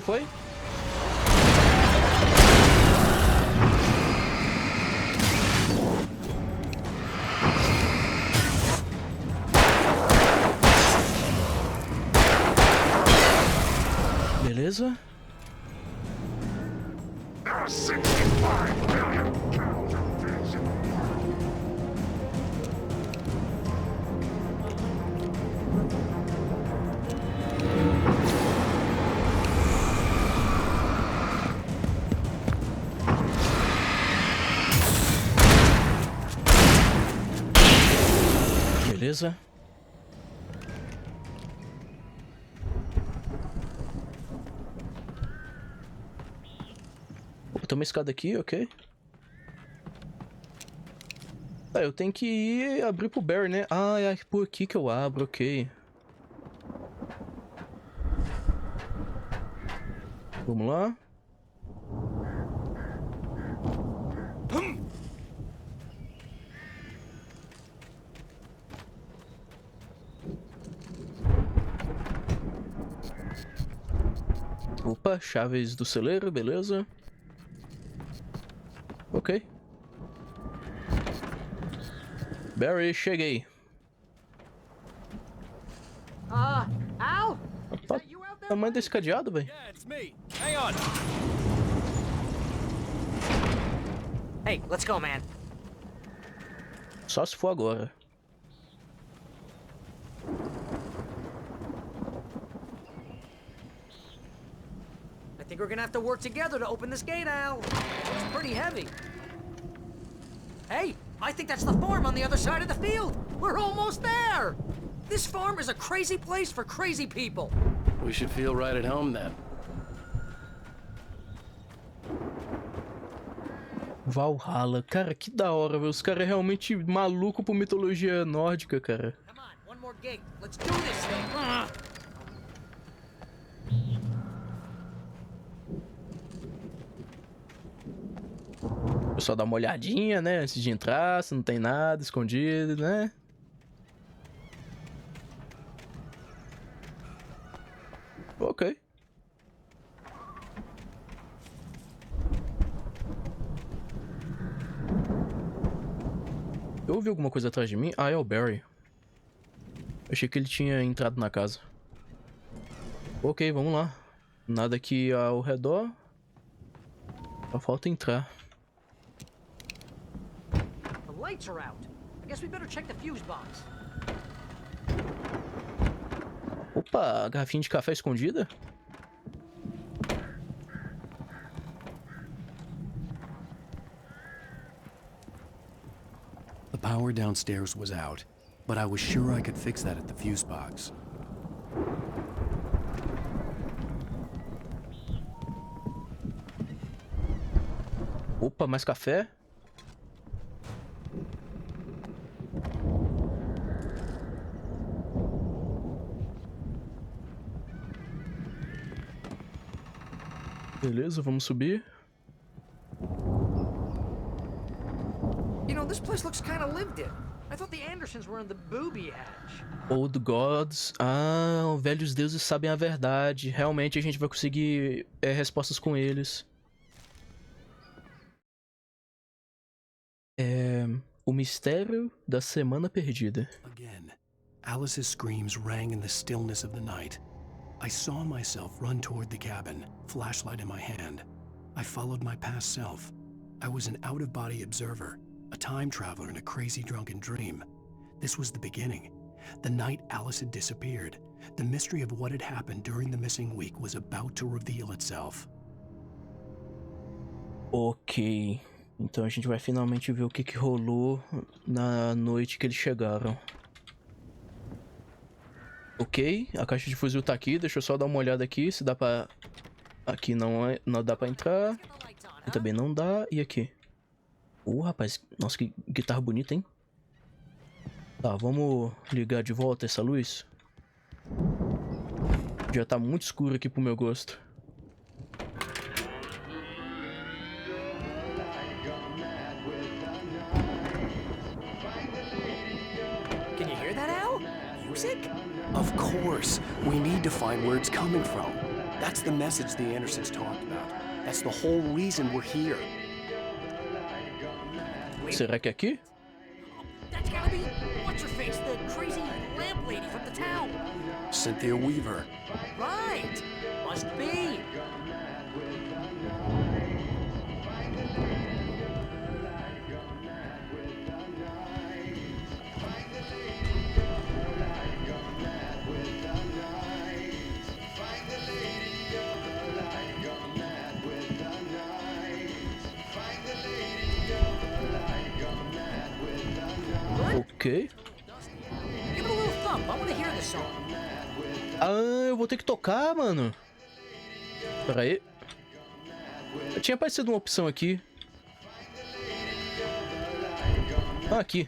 Foi. Beleza. Beleza. Tem uma escada aqui, ok. Ah, eu tenho que ir abrir pro Barry, né? Ah, é por aqui que eu abro, ok. Vamos lá. Opa, chaves do celeiro, beleza. Ok. Barry, cheguei. Al? Opa, tamanho desse cadeado, velho. Yeah, it's me. Hang on. Hey, let's go, man. Só se for agora. I think we're gonna have to work together to open this gate, Al. It's pretty heavy. Hey, I think that's the farm on the other side of the field. We're almost there. This farm is a crazy place for crazy people. We should feel right at home then. Valhalla, cara, que da hora, velho. Os caras é realmente maluco por mitologia nórdica, cara. Come on, one more gate. Let's do this thing. Eu só dar uma olhadinha, né? Antes de entrar, se não tem nada escondido, né? Ok. Eu ouvi alguma coisa atrás de mim? Ah, é o Barry. Eu achei que ele tinha entrado na casa. Ok, vamos lá. Nada aqui ao redor. Só falta entrar. The lights are out. I guess we better check the fuse box. Opa, garrafinha de café escondida? The power downstairs was out, but I was sure I could fix that at the fuse box. Opa, mais café? Beleza, vamos subir. You know, this place looks kind of lived in. I thought the Andersons were in the booby hatch. Old Gods. Ah, velhos deuses sabem a verdade. Realmente a gente vai conseguir respostas com eles. O mistério da semana perdida. Again, Alice's screams rang in the stillness of the night. I saw myself run toward the cabin, flashlight in my hand. I followed my past self. I was an out-of-body observer, a time traveler in a crazy drunken dream. This was the beginning. The night Alice had disappeared. The mystery of what had happened during the missing week was about to reveal itself. Ok. Então a gente vai finalmente ver o que rolou na noite que eles chegaram. Ok, a caixa de fuzil tá aqui. Deixa eu só dar uma olhada aqui se dá pra... Aqui não dá pra entrar. Aqui também não dá. E aqui? Rapaz. Nossa, que guitarra bonita, hein? Tá, vamos ligar de volta essa luz. Já tá muito escuro aqui pro meu gosto. Can you hear that, Al? Music? Of course. We need to find where it's coming from. That's the message the Andersons talked about. That's the whole reason we're here. Será que é aqui? That's gotta be what's her face, the crazy lamp lady from the town. Cynthia Weaver. Right. Must be. Ok. Give it a little thump. I want to hear this song. Ah, eu vou ter que tocar, mano. Pera aí. Tinha aparecido uma opção aqui. Ah, aqui.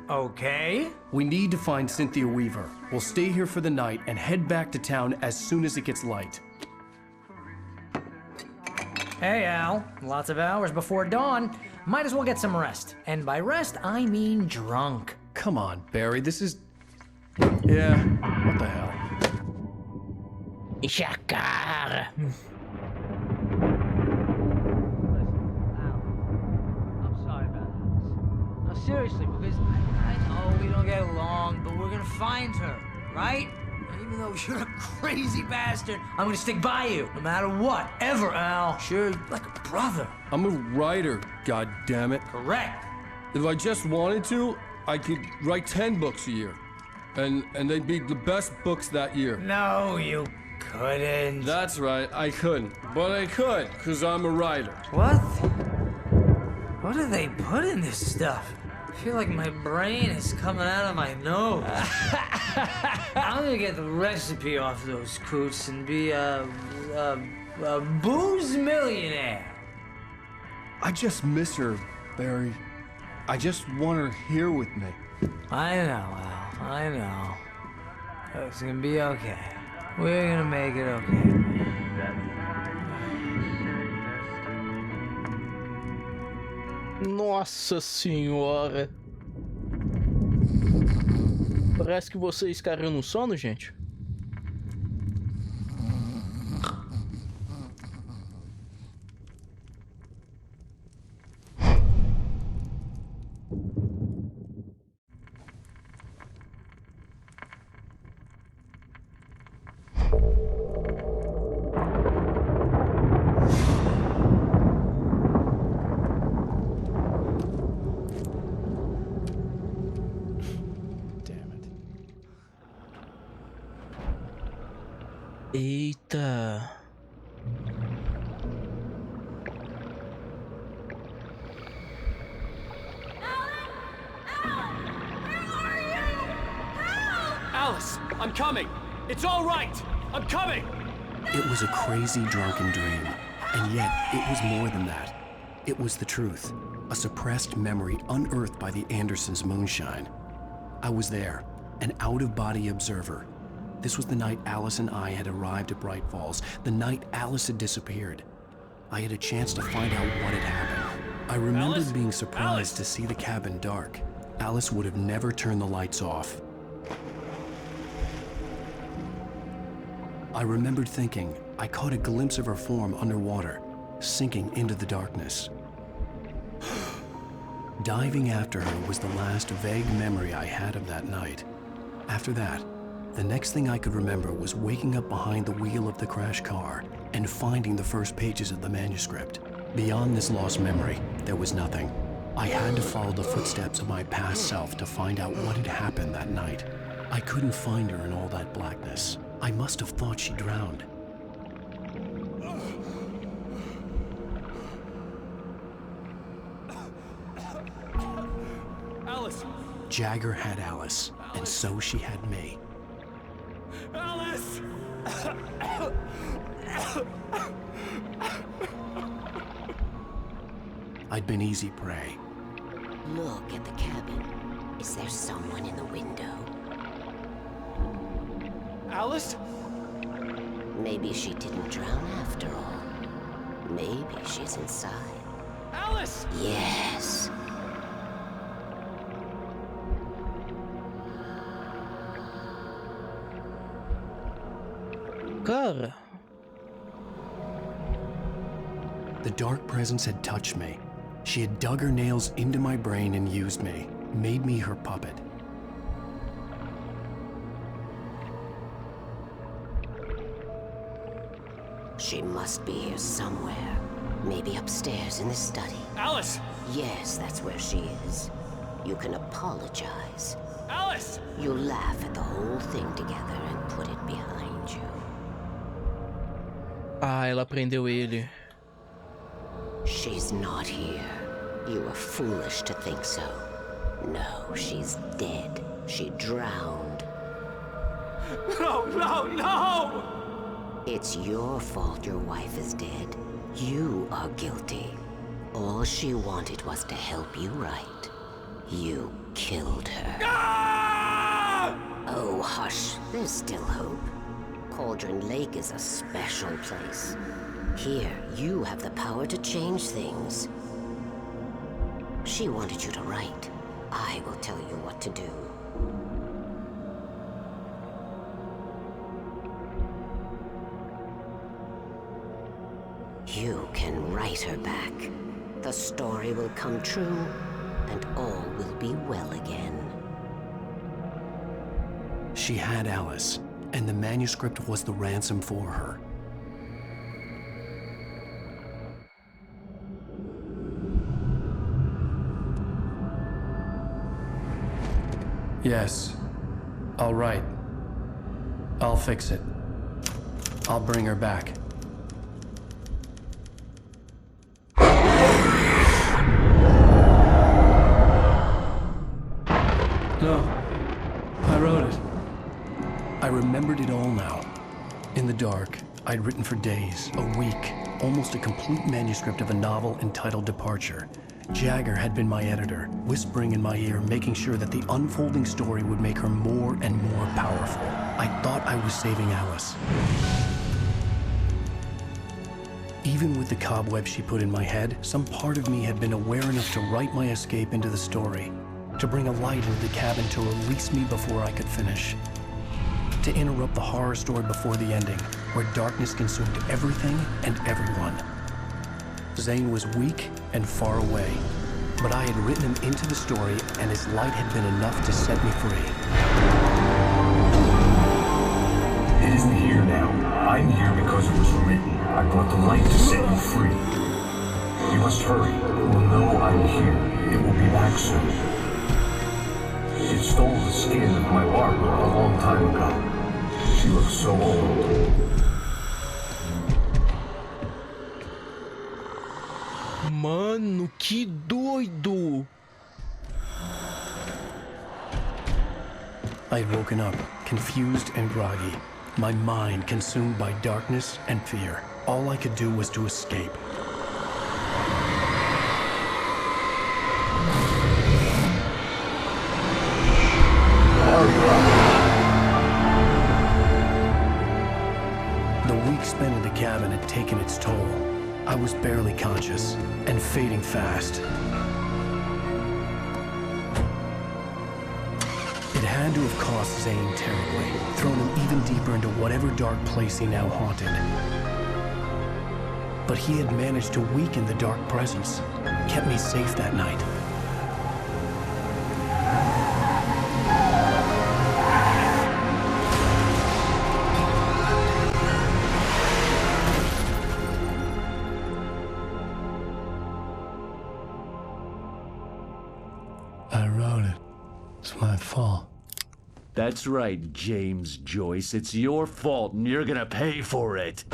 Okay. We need to find Cynthia Weaver. We'll stay here for the night and head back to town as soon as it gets light. Hey, Al. Lots of hours before dawn. Might as well get some rest. And by rest, I mean drunk. Come on, Barry, this is... Yeah, what the hell? Enche a cara. I'm sorry about this. No, seriously, because I know we don't get along, but we're gonna find her, right? And even though you're a crazy bastard, I'm gonna stick by you, no matter what, ever, Al. Sure, like a brother. I'm a writer, goddammit. Correct. If I just wanted to, I could write 10 books a year. And they'd be the best books that year. No, you couldn't. That's right, I couldn't. But I could, because I'm a writer. What? What do they put in this stuff? I feel like my brain is coming out of my nose. I'm gonna get the recipe off those coots and be a booze millionaire. I just miss her, Barry. I just want her here with me. I know, Al. I know. It's gonna be okay. We're gonna make it okay. Nossa senhora. Parece que vocês caíram no sono, gente. Eita. Alice, I'm coming. It's all right. I'm coming. It was a crazy drunken dream, and yet it was more than that. It was the truth, a suppressed memory unearthed by the Andersons' moonshine. I was there, an out-of-body observer. This was the night Alice and I had arrived at Bright Falls, the night Alice had disappeared. I had a chance to find out what had happened. I remembered Alice? being surprised Alice? to see the cabin dark. Alice would have never turned the lights off. I remembered thinking I caught a glimpse of her form underwater, sinking into the darkness. Diving after her was the last vague memory I had of that night. After that, the next thing I could remember was waking up behind the wheel of the crashed car and finding the first pages of the manuscript. Beyond this lost memory, there was nothing. I had to follow the footsteps of my past self to find out what had happened that night. I couldn't find her in all that blackness. I must have thought she drowned. Alice! Jagger had Alice, and so she had me. Alice! I'd been easy prey. Look at the cabin. Is there someone in the window? Alice? Maybe she didn't drown after all. Maybe she's inside. Alice! Yes. Cara. The dark presence had touched me. She had dug her nails into my brain and used me, made me her puppet. She must be here somewhere. Maybe upstairs in the study. Alice! Yes, that's where she is. You can apologize. Alice! You laugh at the whole thing together and put it behind you. Ah, ela prendeu ele. She's not here. You were foolish to think so. No, she's dead. She drowned. No, no, no! It's your fault your wife is dead. You are guilty. All she wanted was to help you right. You killed her. Ah! Oh, hush. There's still hope. Cauldron Lake is a special place. Here, you have the power to change things. She wanted you to write. I will tell you what to do. You can write her back. The story will come true, and all will be well again. She had Alice, and the manuscript was the ransom for her. Yes, I'll write. I'll fix it. I'll bring her back. No. I wrote it. I remembered it all now. In the dark, I'd written for days, a week, almost a complete manuscript of a novel entitled Departure. Jagger had been my editor, whispering in my ear, making sure that the unfolding story would make her more and more powerful. I thought I was saving Alice. Even with the cobwebs she put in my head, some part of me had been aware enough to write my escape into the story, to bring a light into the cabin to release me before I could finish, to interrupt the horror story before the ending, where darkness consumed everything and everyone. Zane was weak and far away, but I had written him into the story, and his light had been enough to set me free. It isn't here now. I'm here because it was written. I brought the light to set you free. You must hurry. It will know I'm here. It will be back soon. It stole the skin of my Barbara a long time ago. She looks so old. Mano, que doido! I had woken up, confused and groggy, my mind consumed by darkness and fear. All I could do was to escape. The week spent in the cabin had taken its toll. I was barely conscious and fading fast. It had to have cost Zane terribly, thrown him even deeper into whatever dark place he now haunted. But he had managed to weaken the dark presence, kept me safe that night. I wrote it. It's my fault. That's right, James Joyce. It's your fault and you're gonna pay for it.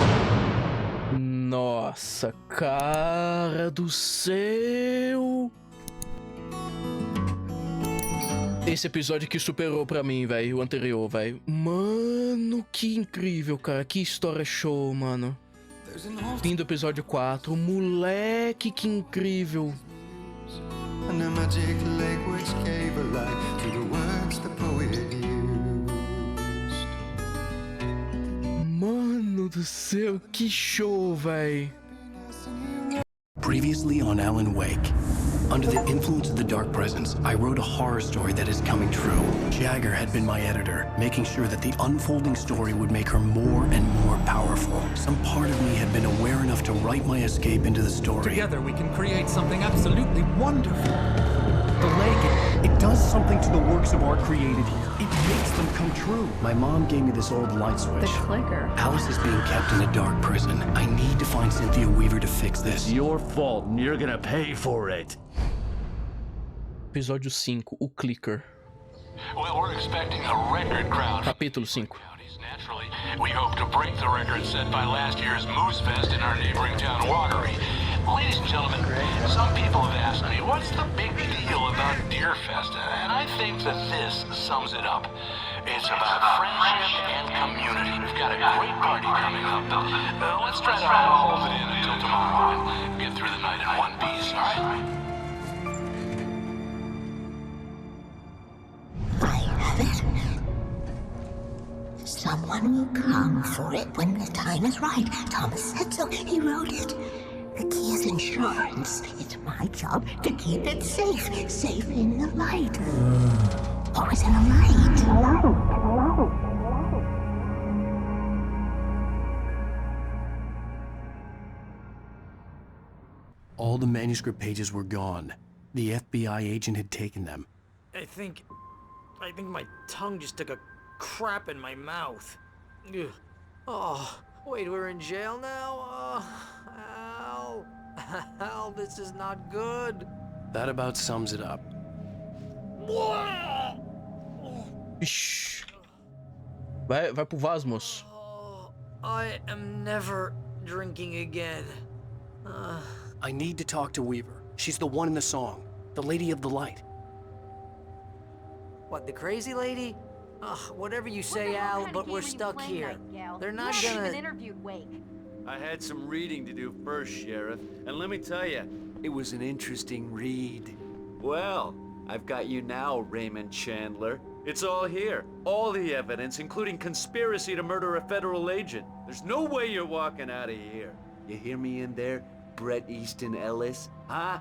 Nossa, cara do céu! Esse episódio que superou pra mim, velho, o anterior, velho. Mano, que incrível, cara. Que história show, mano. Fim do episódio 4. Moleque, que incrível. And a magic lake which gave a light to the words the poet used. Mano do céu, que show, véi. Previously on Alan Wake. Under the influence of the dark presence, I wrote a horror story that is coming true. Jagger had been my editor, making sure that the unfolding story would make her more and more powerful. Some part of me had been aware enough to write my escape into the story. Together we can create something absolutely wonderful. The lake, it does something to the works of art created here. It makes them come true. My mom gave me this old light switch. The clicker. Alice is being kept in a dark prison. I need to find Cynthia Weaver to fix this. It's your fault and you're gonna pay for it. Episódio 5, o clicker. Well, we're expecting a record crowd. Capítulo 5. Naturally, we hope to break the record set by last year's Moose Fest in our neighboring town, Watery. Ladies and gentlemen, some people have asked me, what's the big deal about Deer Fest? And I think that this sums it up. It's about friendship and community. We've got a great party coming up, but let's try to hold it in until tomorrow and get through the night in one piece, all right? Someone will come for it when the time is right. Thomas said so. He wrote it. The key is insurance. It's my job to keep it safe. Safe in the light. Always in the light. All the manuscript pages were gone. The FBI agent had taken them. I think my tongue just took a crap in my mouth. Ugh. Oh, wait, we're in jail now? Al. Al, this is not good. That about sums it up. Shh. Vai pro vaso, moço. I am never drinking again. I need to talk to Weaver. She's the one in the song. The Lady of the Light. What, the crazy lady? Ugh, whatever you say, Al, but we're stuck here. They're not gonna... even interviewed Wake. I had some reading to do first, Sheriff, and let me tell you, it was an interesting read. Well, I've got you now, Raymond Chandler. It's all here. All the evidence, including conspiracy to murder a federal agent. There's no way you're walking out of here. You hear me in there, Bret Easton Ellis? Huh?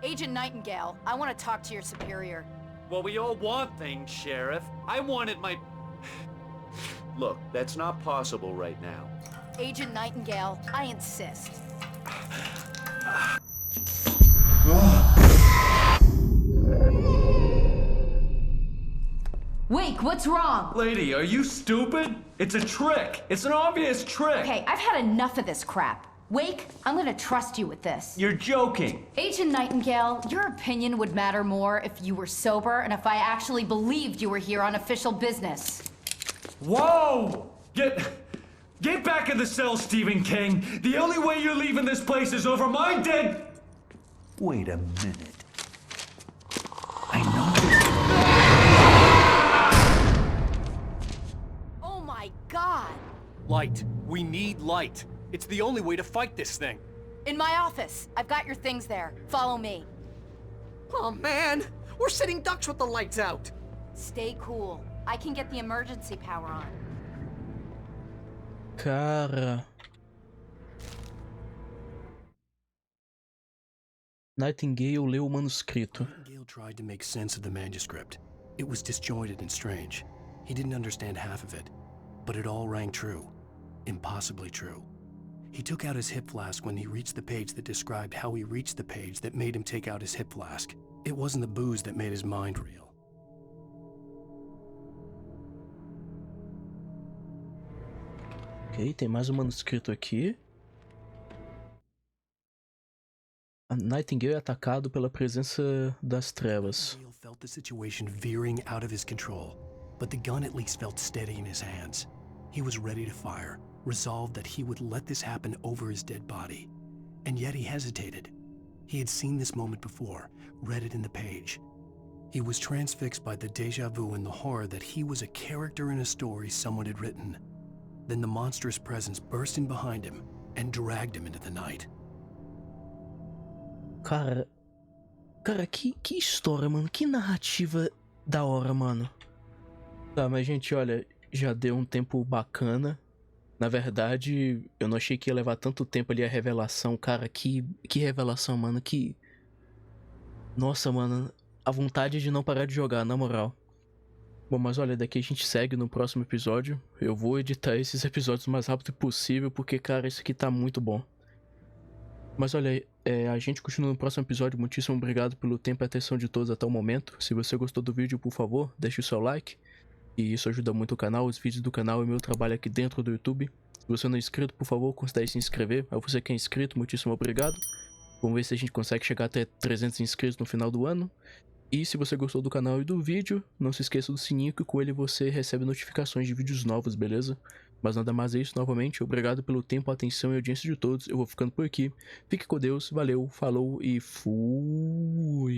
Agent Nightingale, I want to talk to your superior. Well, we all want things, Sheriff. I wanted my... Look, that's not possible right now. Agent Nightingale, I insist. Wake, what's wrong? Lady, are you stupid? It's a trick. It's an obvious trick. Okay, I've had enough of this crap. Wake, I'm gonna trust you with this. You're joking. Agent Nightingale, your opinion would matter more if you were sober and if I actually believed you were here on official business. Whoa! Get back in the cell, Stephen King. The only way you're leaving this place is over my dead... Wait a minute. Oh my God! Light. We need light. It's the only way to fight this thing. In my office. I've got your things there. Follow me. Oh man, we're sitting ducks with the lights out. Stay cool. I can get the emergency power on. Cara. Nightingale leu o manuscrito. Nightingale tried to make sense of the manuscript. It was disjointed and strange. He didn't understand half of it, but it all rang true. Impossibly true. He took out his hip flask when he reached the page that described how he reached the page that made him take out his hip flask. It wasn't the booze that made his mind real. Ok, tem mais um manuscrito aqui. A Nightingale é atacado pela presença das trevas. Nightingale felt the situation veering out of his control, but the gun at least felt steady in his hands. He was ready to fire, resolved that he would let this happen over his dead body. And yet he hesitated. He had seen this moment before, read it in the page. He was transfixed by the déjà vu and the horror that he was a character in a story someone had written. Then the monstrous presence burst in behind him and dragged him into the night. Cara, que história, mano. Que narrativa da hora, mano. Tá, mas gente, olha, já deu um tempo bacana. Na verdade, eu não achei que ia levar tanto tempo ali a revelação. Cara, que revelação, mano. Nossa, mano. A vontade de não parar de jogar, na moral. Bom, mas olha, daqui a gente segue no próximo episódio. Eu vou editar esses episódios o mais rápido possível, porque, cara, isso aqui tá muito bom. Mas olha, a gente continua no próximo episódio. Muitíssimo obrigado pelo tempo e atenção de todos até o momento. Se você gostou do vídeo, por favor, deixe o seu like. E isso ajuda muito o canal, os vídeos do canal e meu trabalho aqui dentro do YouTube. Se você não é inscrito, por favor, considere se inscrever. A você que é inscrito, muitíssimo obrigado. Vamos ver se a gente consegue chegar até 300 inscritos no final do ano. E se você gostou do canal e do vídeo, não se esqueça do sininho que com ele você recebe notificações de vídeos novos, beleza? Mas nada mais é isso, novamente, obrigado pelo tempo, atenção e audiência de todos, eu vou ficando por aqui. Fique com Deus, valeu, falou e fui!